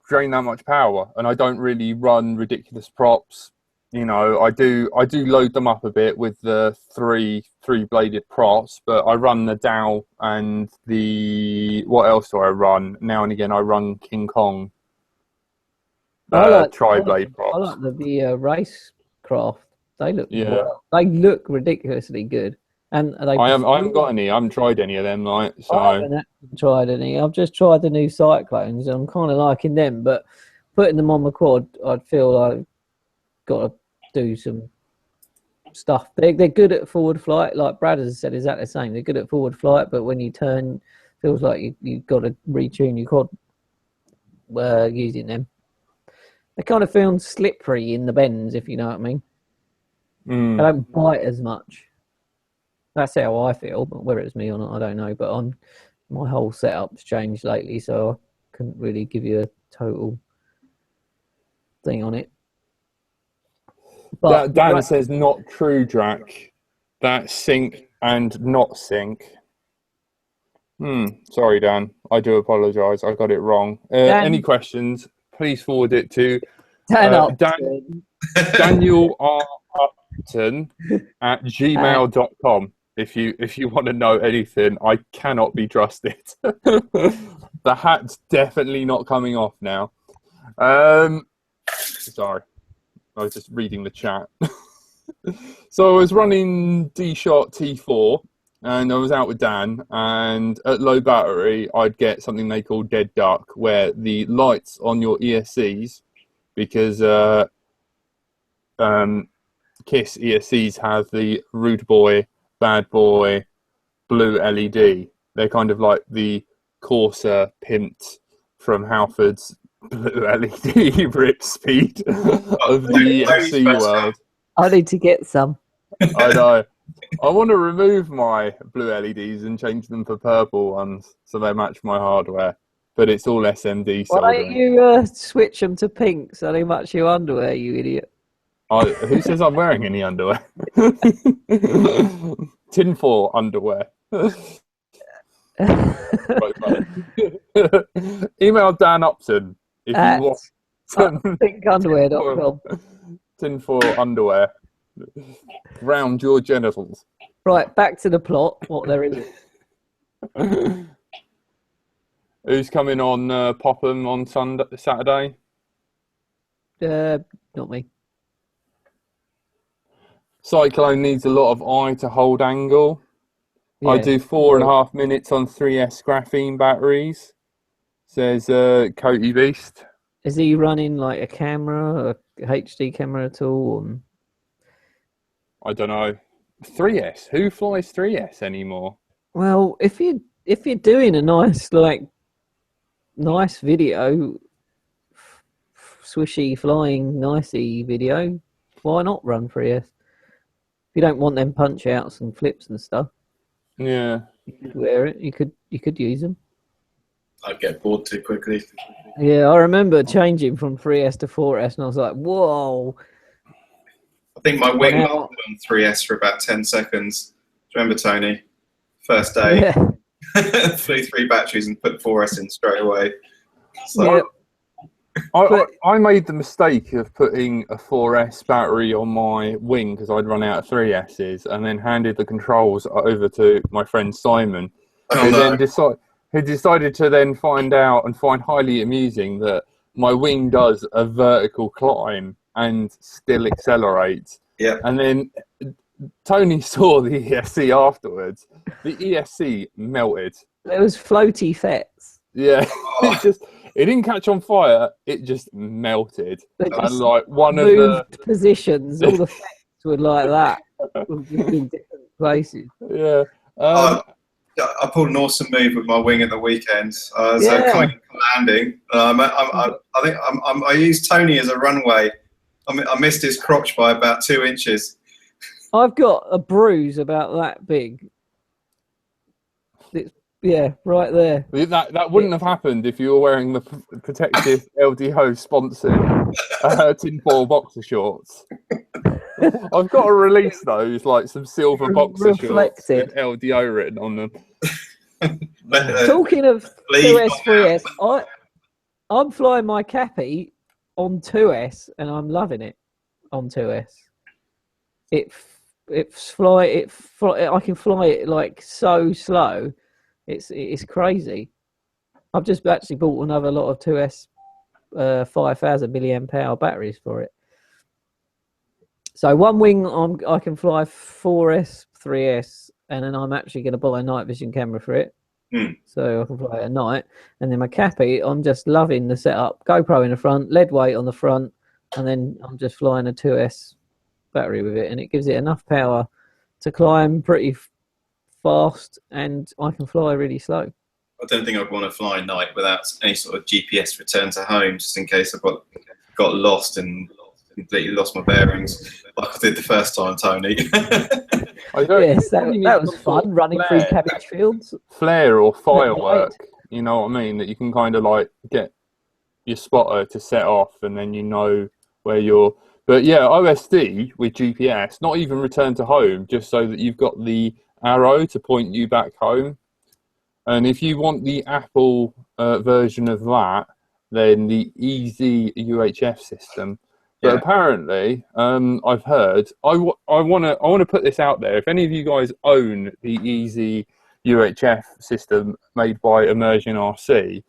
drain that much power, and I don't really run ridiculous props. I do load them up a bit with the three bladed props, but I run the Dow and what else do I run? Now and again, I run King Kong. Tri-blade props. I like the racecraft. They look ridiculously good. And I haven't got any. I haven't tried any of them. I haven't tried any. I've just tried the new Cyclones. And I'm kind of liking them, but putting them on my quad, I'd feel like got to do some stuff. They're good at forward flight, like Brad has said exactly the same. They're good at forward flight, but when you turn, feels like you've got to retune your quad using them. They kind of feel slippery in the bends, if you know what I mean. They don't bite as much. That's how I feel, but whether it's me or not, I don't know. But my whole setup's changed lately, so I couldn't really give you a total thing on it. But Dan says not true, Drac. That's sync and not sync. Sorry, Dan. I do apologise. I got it wrong. Any questions? Please forward it to Daniel R. Upton at gmail.com. If you want to know anything, I cannot be trusted. The hat's definitely not coming off now. Sorry, I was just reading the chat. So I was running Dshot T4, and I was out with Dan, and at low battery, I'd get something they call dead duck, where the lights on your ESCs, because KISS ESCs have the rude boy, bad boy, blue LED. They're kind of like the Corsa pimped from Halford's blue LED rip speed of the ESC world. I need to get some. I know. I want to remove my blue LEDs and change them for purple ones so they match my hardware. But it's all SMD soldering. Why don't you switch them to pink so they match your underwear, you idiot? Who says I'm wearing any underwear? Tinfoil underwear. Email Dan Upton if you want some pinkunderwear.com. Tinfoil underwear round your genitals. Right, back to the plot. What there is. Who's coming on Popham on Saturday? Not me. Cyclone needs a lot of eye to hold angle. Yeah. I do 4.5 minutes on 3S graphene batteries, says Coty Beast. Is he running like a camera, a HD camera at all? I don't know. 3S? Who flies 3S anymore? Well, if you're doing a nice video, swishy flying nicey video, why not run 3S? If you don't want them punch outs and flips and stuff, yeah, you could wear it. You could use them. I'd get bored too quickly. Yeah, I remember changing from 3S to 4S, and I was like, "Whoa!" I think my wing lasted on 3S for about 10 seconds. Do you remember, Tony? First day. Yeah. Flew 3 batteries and put 4S in straight away. So, Yeah. I made the mistake of putting a 4S battery on my wing because I'd run out of 3Ss, and then handed the controls over to my friend Simon, who then decided to then find highly amusing that my wing does a vertical climb and still accelerates. Yeah. And then Tony saw the ESC afterwards. The ESC melted. There was floaty fets. Yeah, it didn't catch on fire. It just melted. They just And like one of moved the positions. All the fets were like that, in different places. yeah. I pulled an awesome move with my wing at the weekend. So coming in landing, I think I used Tony as a runway. I missed his crotch by about 2 inches. I've got a bruise about that big. Right there. That wouldn't have happened if you were wearing the protective LDO sponsored tinfoil boxer shorts. I've got to release those, like some silver boxer shorts with LDO written on them. Talking of 2S, 3S, I'm flying my Cappy on 2S and I'm loving it on 2S. I can fly it like so slow. It's crazy. I've just actually bought another lot of 2S 5,000 milliamp hour batteries for it. So one wing I can fly 4S, 3S, and then I'm actually going to buy a night vision camera for it. So I can fly it at night. And then my Cappy, I'm just loving the setup. GoPro in the front, lead weight on the front, and then I'm just flying a 2S battery with it, and it gives it enough power to climb pretty fast, and I can fly really slow. I don't think I'd want to fly night without any sort of GPS return to home, just in case I got lost and completely lost my bearings, like I did the first time, Tony. Yes, that was fun, running through cabbage fields. Flare or firework, you know what I mean? That you can kind of like get your spotter to set off, and then you know where you're. But yeah, OSD with GPS, not even return to home, just so that you've got the arrow to point you back home. And if you want the Apple version of that, then the Easy UHF system. But apparently, I've heard. I want to put this out there. If any of you guys own the Easy UHF system made by Immersion RC,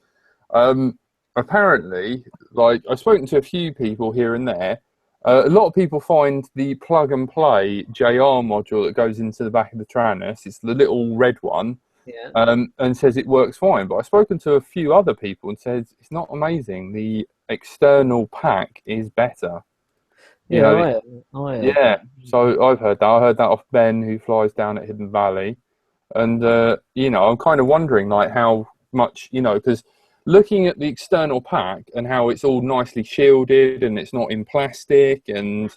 apparently, like I've spoken to a few people here and there. A lot of people find the plug and play JR module that goes into the back of the Taranis. It's the little red one. And says it works fine. But I've spoken to a few other people and said it's not amazing. The external pack is better. Yeah. So I've heard that. I heard that off Ben, who flies down at Hidden Valley. And, I'm kind of wondering, like, how much, because looking at the external pack and how it's all nicely shielded and it's not in plastic and,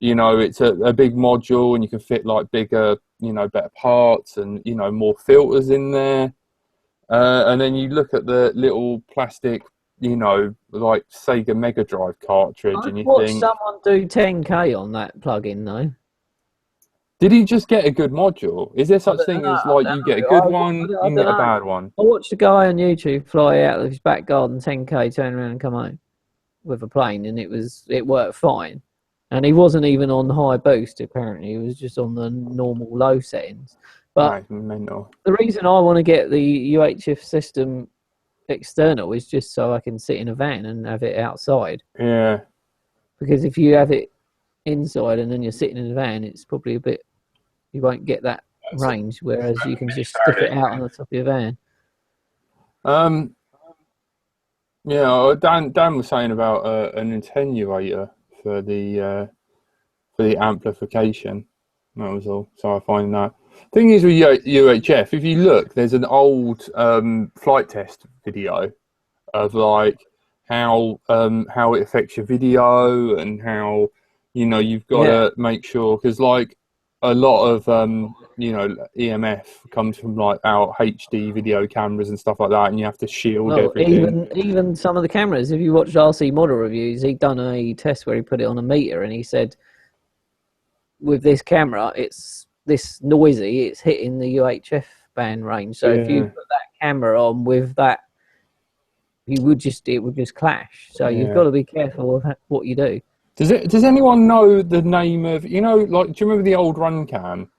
it's a big module and you can fit, like, bigger, better parts and, more filters in there. And then you look at the little plastic, like Sega Mega Drive cartridge, and you think, someone do 10K on that plug-in though. Did he just get a good module? Is there such thing as like you get a good one, you can get a bad one? I watched a guy on YouTube fly out of his back garden 10K, turn around and come home with a plane, and it worked fine. And he wasn't even on high boost, apparently. He was just on the normal low settings. But the reason I want to get the UHF system external is just so I can sit in a van and have it outside. Yeah. Because if you have it inside and then you're sitting in a van, it's probably a bit, you won't get that range, whereas you can just stick it out on the top of your van. Yeah, Dan was saying about an attenuator for the amplification. That was all. So I find that. Thing is with UHF, if you look, there's an old flight test video of like how it affects your video and how you've got to make sure, because like a lot of EMF comes from like our HD video cameras and stuff like that, and you have to shield everything. Even some of the cameras. If you watch RC model reviews, he'd done a test where he put it on a meter, and he said with this camera, it's this noisy, it's hitting the UHF wideband range. So if you put that camera on with that, it would just clash. So you've got to be careful of what you do. Does anyone know the name of, you know, like, do you remember the old run cam?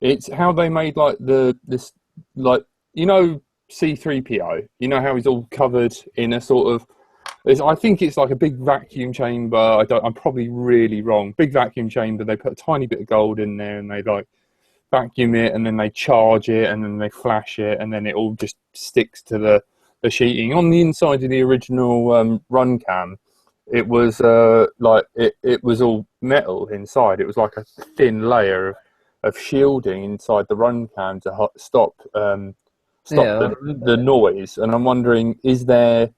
It's how they made like this like, you know, C3PO. You know how he's all covered in a sort of, I think it's like a big vacuum chamber. I'm probably really wrong. Big vacuum chamber. They put a tiny bit of gold in there and they like vacuum it, and then they charge it, and then they flash it, and then it all just sticks to the sheeting. On the inside of the original run cam, it was like it was all metal inside. It was like a thin layer of shielding inside the run cam to stop the noise. And I'm wondering, is there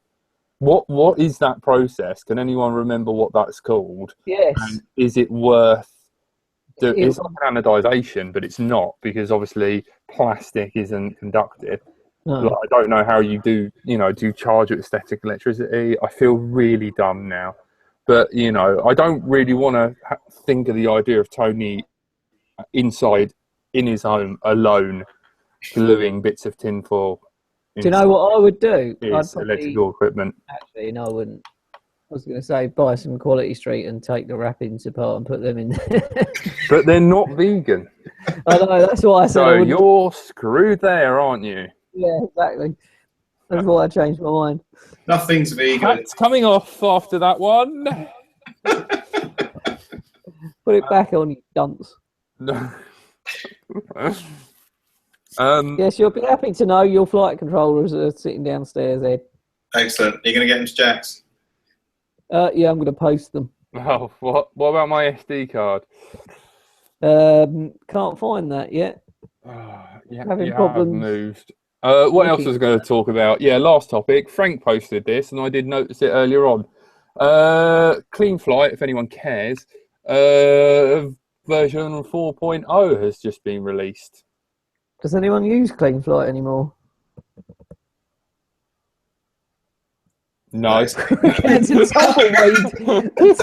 what is that process? Can anyone remember what that's called? Yes. And is it worth? It's like an anodization, but it's not, because obviously plastic isn't conductive. No. Like, I don't know how you do charge it with static electricity. I feel really dumb now. But, you know, I don't really want to think of the idea of Tony inside in his home alone gluing bits of tinfoil. Do you know what I would do? Electrical equipment. Actually, no, I wouldn't. I was going to say buy some Quality Street and take the wrappings apart and put them in there. But they're not vegan. I know, that's why I said so you're screwed there, aren't you? Yeah, exactly. That's why I changed my mind. Nothing's vegan. It's coming off after that one. Put it back on, you dunce. No. Yes, you'll be happy to know your flight controllers are sitting downstairs, Ed. Excellent. Are you going to get them to Jack's? Yeah, I'm going to post them. Oh, what about my SD card? Can't find that yet. Having problems. Moved. What else was I going to talk about? Yeah, last topic. Frank posted this, and I did notice it earlier on. Clean Flight, if anyone cares, version 4.0 has just been released. Does anyone use Clean Flight anymore? No. The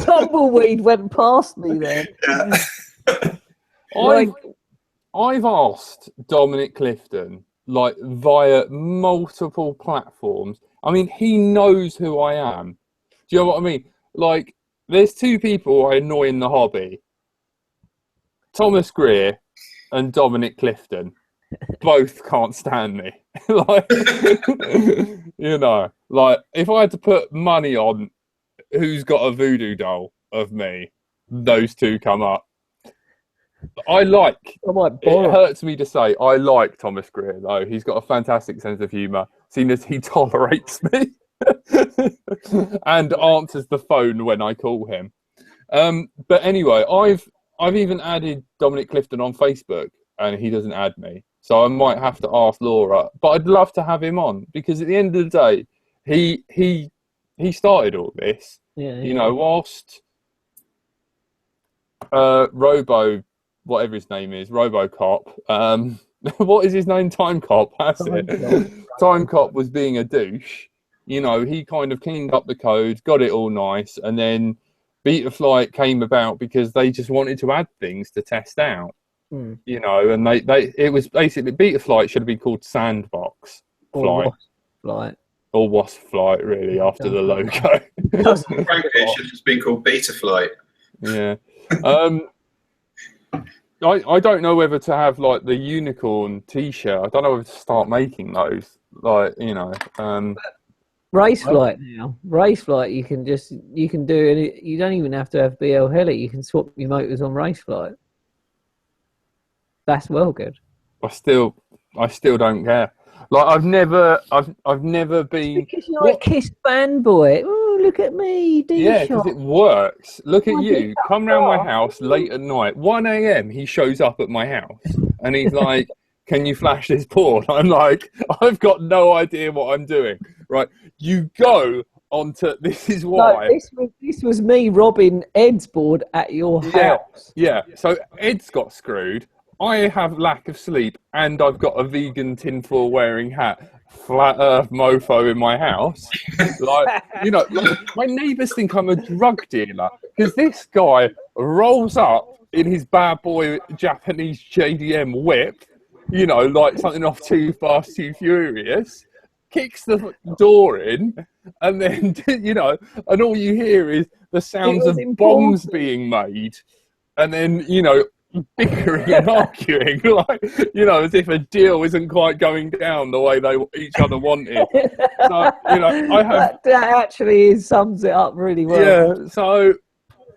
tumbleweed went past me then. Yeah. I've asked Dominic Clifton, like, via multiple platforms. I mean, he knows who I am. Do you know what I mean? Like, there's two people I annoy in the hobby. Thomas Greer and Dominic Clifton. Both can't stand me. Like, you know, like, if I had to put money on who's got a voodoo doll of me, those two come up. It hurts me to say, I like Thomas Greer, though. He's got a fantastic sense of humour, seeing as he tolerates me and answers the phone when I call him. But anyway, I've even added Dominic Clifton on Facebook, and he doesn't add me. So I might have to ask Laura. But I'd love to have him on, because at the end of the day, he started all this. Yeah. You know, whilst whatever his name is, RoboCop. What is his name? Time Cop. That's it. Time Cop was being a douche. You know, he kind of cleaned up the code, got it all nice, and then Beta Flight came about because they just wanted to add things to test out. You know, and it was basically, Beta Flight should have been called Sandbox Flight. Or Wasp Flight, really, after the logo. Frankly, it should have just been called Beta Flight. Yeah. I don't know whether to have, like, the unicorn T-shirt. I don't know whether to start making those. Like, you know. Race Flight now. Race Flight, you can do it. You don't even have to have BL Heli. You can swap your motors on Race Flight. That's well good. I still don't care. Like, I've never been. Because you're a Kiss fanboy. Oh, look at me, Dshot. Yeah, because it works. Look at you. Come round my house late at night. 1 a.m. He shows up at my house, and he's like, "Can you flash this board?" I'm like, "I've got no idea what I'm doing." Right? You go onto. This is why. No, this was me robbing Ed's board at your house. Yeah. So Ed's got screwed. I have lack of sleep, and I've got a vegan tinfoil wearing hat, flat earth mofo in my house. Like, you know, my neighbours think I'm a drug dealer, because this guy rolls up in his bad boy Japanese JDM whip you know, like something off Too Fast, Too Furious, kicks the door in, and then, you know, and all you hear is the sounds was of important. bombs being made, and then, you know, bickering and arguing, like, you know, as if a deal isn't quite going down the way they each other wanted. So, you know, I have... That actually sums it up really well. Yeah, so,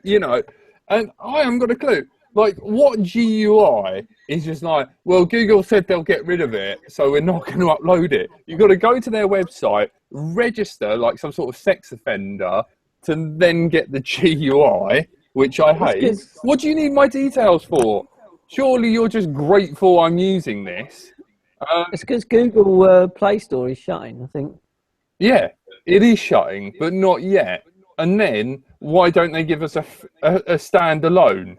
you know, and I haven't got a clue. Like, what GUI is just like, well, Google said they'll get rid of it, so we're not going to upload it. You've got to go to their website, register like some sort of sex offender to then get the GUI, which I hate. What do you need my details for? Surely you're just grateful I'm using this. It's because Google Play Store is shutting, I think. Yeah, it is shutting, but not yet. And then, why don't they give us a standalone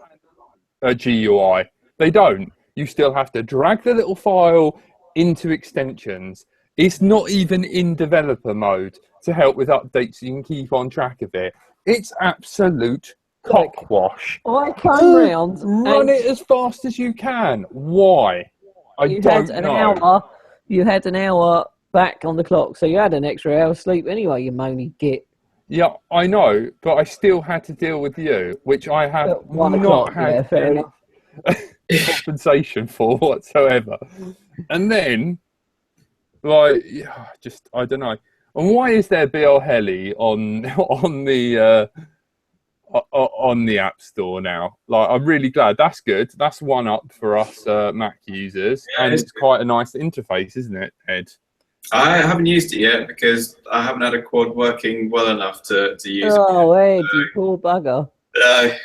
GUI? They don't. You still have to drag the little file into extensions. It's not even in developer mode to help with updates so you can keep on track of it. It's absolute cockwash. I came round. Run it as fast as you can. Why? I don't know. You had an hour back on the clock, so you had an extra hour's sleep anyway, you moany git. Yeah, I know, but I still had to deal with you, which I have not had any compensation for whatsoever. And then, like, just, I don't know. And why is there BL Heli on the App Store now? Like, I'm really glad. That's good. That's one up for us Mac users, and it's quite a nice interface, isn't it, Ed? I haven't used it yet because I haven't had a quad working well enough to use it. Oh, Ed, you poor bugger. I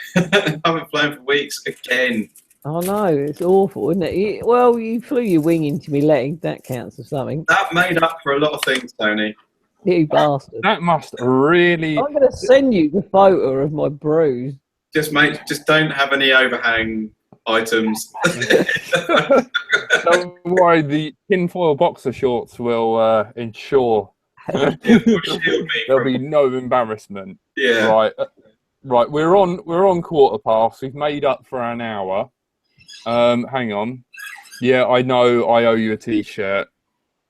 haven't flown for weeks again. Oh no, it's awful, isn't it? Well, you flew your wing into me leg. That counts as something. That made up for a lot of things, Tony. You bastard. That must really... I'm going to send you the photo of my bruise. Just don't have any overhang items. Don't worry, the tinfoil boxer shorts will ensure there'll be no embarrassment. Yeah. Right. We're on quarter past. We've made up for an hour. Hang on. Yeah, I know. I owe you a T-shirt,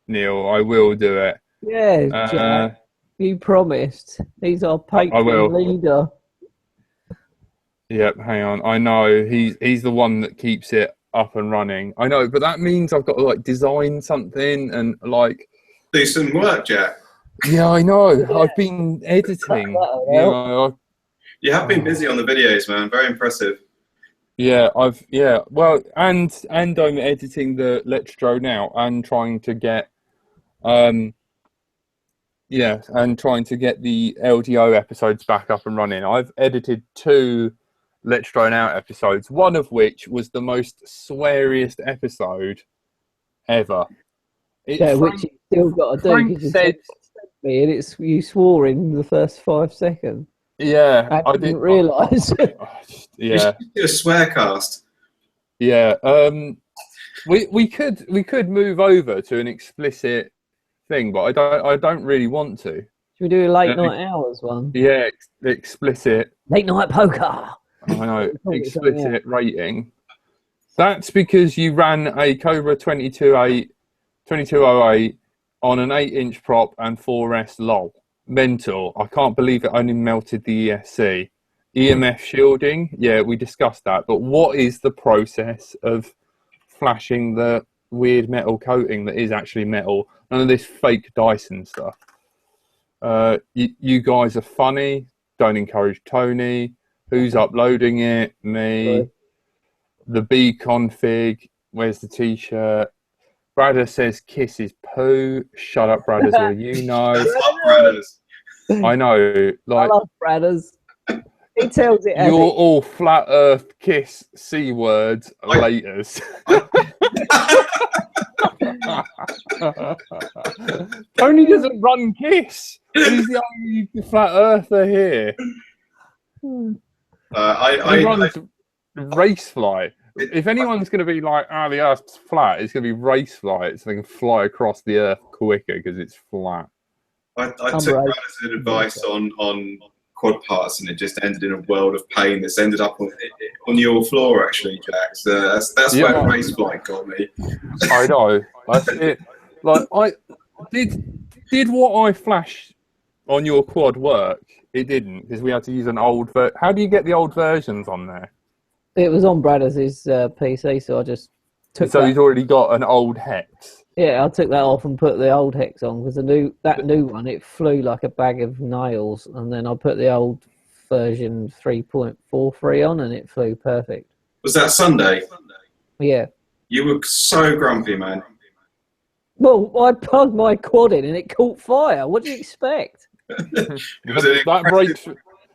Neil. I will do it. Yeah, Jack. You promised. He's our patron leader. Yep, hang on. I know he's the one that keeps it up and running. I know, but that means I've got to like design something and like do some work, Jack. Yeah, I know. Yeah. I've been editing. You have been busy on the videos, man. Very impressive. Yeah, well, and I'm editing the Let's Draw now and trying to get the LDO episodes back up and running. I've edited 2 Let's Draw Out episodes, one of which was the most sweariest episode ever. Which you still got to do. Frank said me, and you swore in the first 5 seconds. Yeah, I didn't realise. You should do a swear cast. Yeah, we could move over to an explicit thing, but I don't really want to. Should we do a late night hours one? Yeah, explicit. Late night poker. I know, explicit rating. That's because you ran a Cobra 2208 on an 8-inch prop and 4S lol. Mental. I can't believe it only melted the ESC. EMF shielding. Yeah, we discussed that. But what is the process of flashing the weird metal coating that is actually metal? None of this fake Dyson stuff. You guys are funny. Don't encourage Tony. Who's uploading it? Me. Sorry. The B config. Where's the T-shirt? Bradder says kiss is poo. Shut up, Bradders, or you know. That's not Bradders. I know. Like, I love Bradders. He tells it. You're all flat Earth kiss C words laters. Tony doesn't run Kiss. He's the only flat earther here. He runs Racefly. If anyone's going to be like, the Earth's flat, it's going to be Racefly, so they can fly across the Earth quicker because it's flat. I took Brad's advice on quad parts, and it just ended in a world of pain. That's ended up on your floor, actually, Jack. So that's Yeah. where race flight got me. I know. That's it. Like I did what I flashed on your quad work. It didn't, because we had to use an old. How do you get the old versions on there? It was on Bradders' PC, so I just took So that. he's already got an old hex. Yeah, I took that off and put the old hex on, because that new one, it flew like a bag of nails, and then I put the old version 3.43 on, and it flew perfect. Was that Sunday? Yeah. You were so grumpy, man. Well, I plugged my quad in and it caught fire. What do you expect?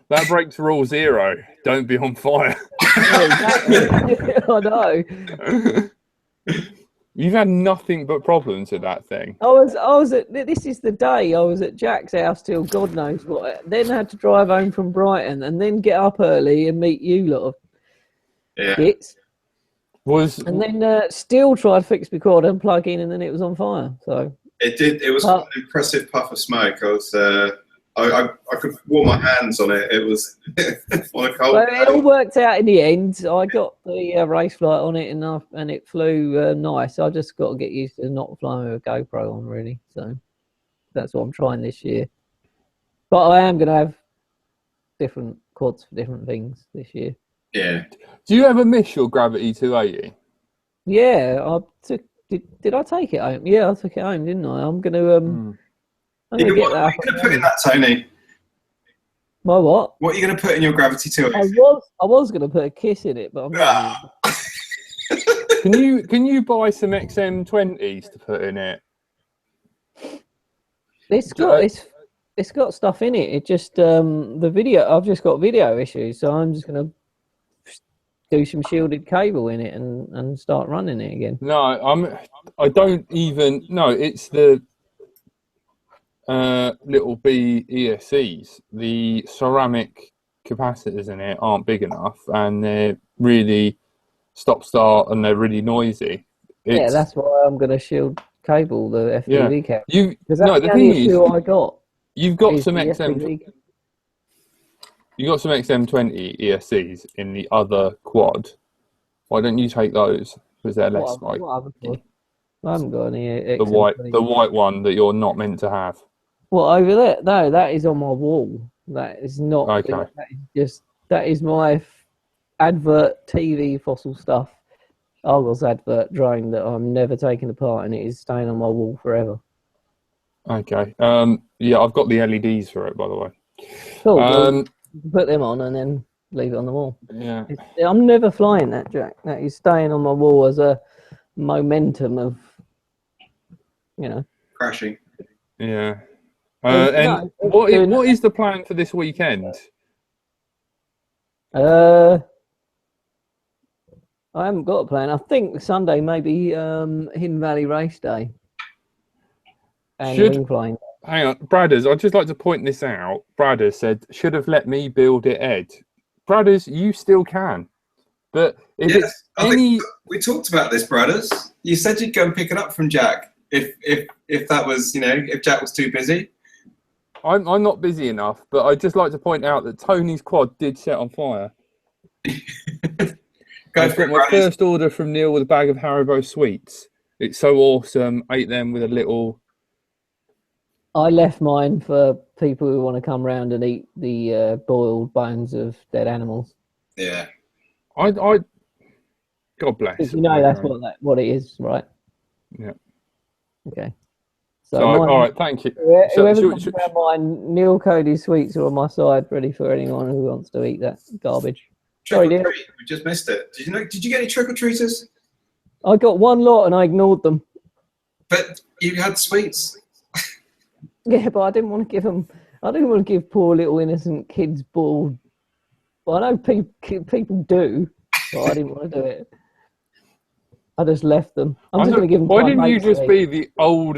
That breaks rule 0. Don't be on fire. Yeah, exactly. I know. You've had nothing but problems with that thing. I was at, this is the day I was at Jack's house till God knows what. Then had to drive home from Brighton and then get up early and meet you lot of gits. And then still tried to fix my quad and plug in, and then it was on fire. So it did. It was an impressive puff of smoke. I was. I could warm my hands on it. It was on a cold. Well, it all worked out in the end. I got the race flight on it and it flew nice. I just got to get used to not flying with a GoPro on, really. So that's what I'm trying this year. But I am going to have different quads for different things this year. Yeah. Do you ever miss your Gravity 280? Yeah, I took. Did I take it home? Yeah, I took it home, didn't I? I'm going to. I'm going to get that. What are you going to put in that, Tony? My what? What are you going to put in your Gravity 280? I was going to put a kiss in it, but I'm not. Can you buy some XM20s to put in it? It's got stuff in it. It just the video. I've just got video issues, so I'm just going to do some shielded cable in it and start running it again. No, I don't even. No, it's the little B ESCs. The ceramic capacitors in it aren't big enough, and they're really stop-start, and they're really noisy. Yeah, that's why I'm going to shield cable the FPV cable. The thing is, I got. You've got some XM. You got some XM20 ESCs in the other quad. Why don't you take those? Because they're less like. I haven't got any XM20. The white one that you're not meant to have. Well, over there, no, that is on my wall. That is not. Okay. That is my advert TV fossil stuff. Argos advert drone that I'm never taking apart, and it is staying on my wall forever. Okay. Yeah, I've got the LEDs for it, by the way. Cool. Well, put them on and then leave it on the wall. Yeah. I'm never flying that, Jack. That is staying on my wall as a momentum of, crashing. Yeah. And what is the plan for this weekend? I haven't got a plan. I think Sunday maybe Hidden Valley Race Day. And wing flying. Hang on, Bradders, I'd just like to point this out. Bradders said, should have let me build it, Ed. Bradders, you still can. But if it's we talked about this, Bradders. You said you'd go and pick it up from Jack if that was, if Jack was too busy. I'm not busy enough, but I'd just like to point out that Tony's quad did set on fire. I've got my first order from Neil with a bag of Haribo sweets. It's so awesome. Ate them with a little... I left mine for people who want to come round and eat the boiled bones of dead animals. Yeah. God bless. Because that's what it is, right? Yeah. Okay. So all right, thank you. Whoever comes around mine, Neil Cody's sweets are on my side, ready for anyone who wants to eat that garbage. Sorry, Neil. We just missed it. Did you get any trick-or-treaters? I got one lot and I ignored them. But you had sweets. Yeah, but I didn't want to give them. I didn't want to give poor little innocent kids boiled. Well, I know people do, but I didn't want to do it. I just left them. I'm just going to give them. Why didn't you just be the old,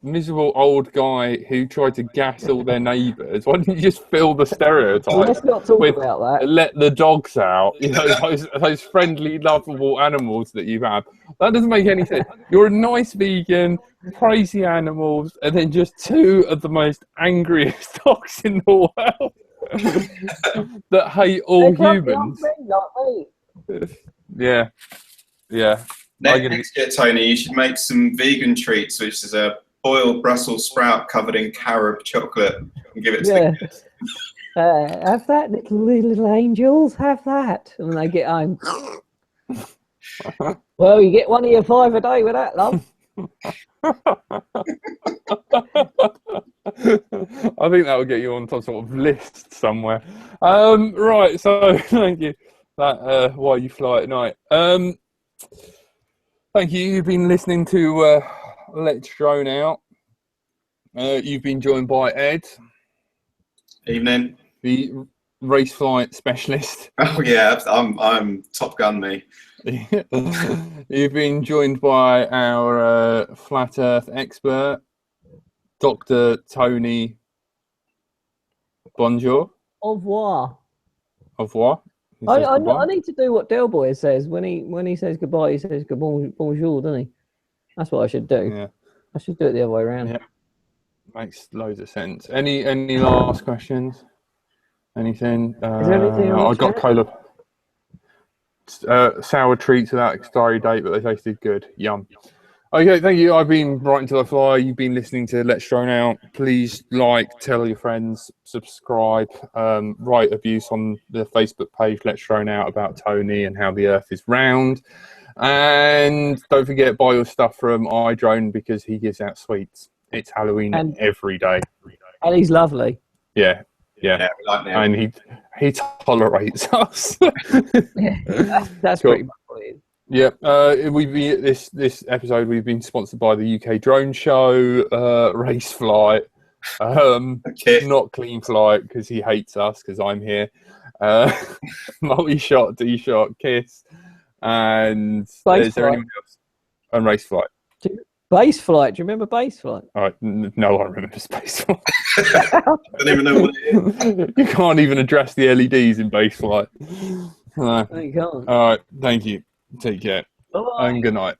miserable old guy who tried to gas all their neighbours. Why didn't you just fill the stereotype? Let's not talk with about that. let the dogs out? You know, those friendly, lovable animals that you have. That doesn't make any sense. You're a nice vegan, praise the animals, and then just two of the most angriest dogs in the world that hate all humans. Yeah. Next year, Tony, you should make some vegan treats, which is a boiled Brussels sprout covered in carob chocolate, and give it to the kids. Have that, little angels. Have that. And when they get home, well, you get one of your 5 a day with that, love. I think that will get you on some sort of list somewhere. Right, so thank you. That while you fly at night. Thank you. You've been listening to Let's Drone Out. You've been joined by Ed. Evening. The race flight specialist. Oh yeah, I'm Top Gun me. You've been joined by our flat Earth expert, Dr. Tony. Bonjour. Au revoir. Au revoir. I need to do what Del Boy says when he says goodbye. He says bonjour, doesn't he? That's what I should do. Yeah. I should do it the other way around. Yeah. Makes loads of sense. Any last questions? Anything? Is there anything I got cola. Sour treats without expiry date, but they tasted good. Yum. Okay, thank you. I've been right until I fly. You've been listening to Let's Drone Out. Please tell your friends, subscribe, write abuse on the Facebook page Let's Drone Out about Tony and how the Earth is round. And don't forget, buy your stuff from iDrone because he gives out sweets. It's Halloween every day. And he's lovely. Yeah. We like him. And he tolerates us. That's cool. pretty much what it is. Yeah, this episode we've been sponsored by the UK Drone Show, Race Flight, not Clean Flight because he hates us because I'm here, Multi-Shot, Dshot, Kiss, and is there anyone else? And Race Flight. Base Flight. Do you remember Base Flight? No, I remember Space Flight. I don't even know what it is. You can't even address the LEDs in Base Flight. No, you can't. All right, thank you. Take care. Bye-bye. And good night.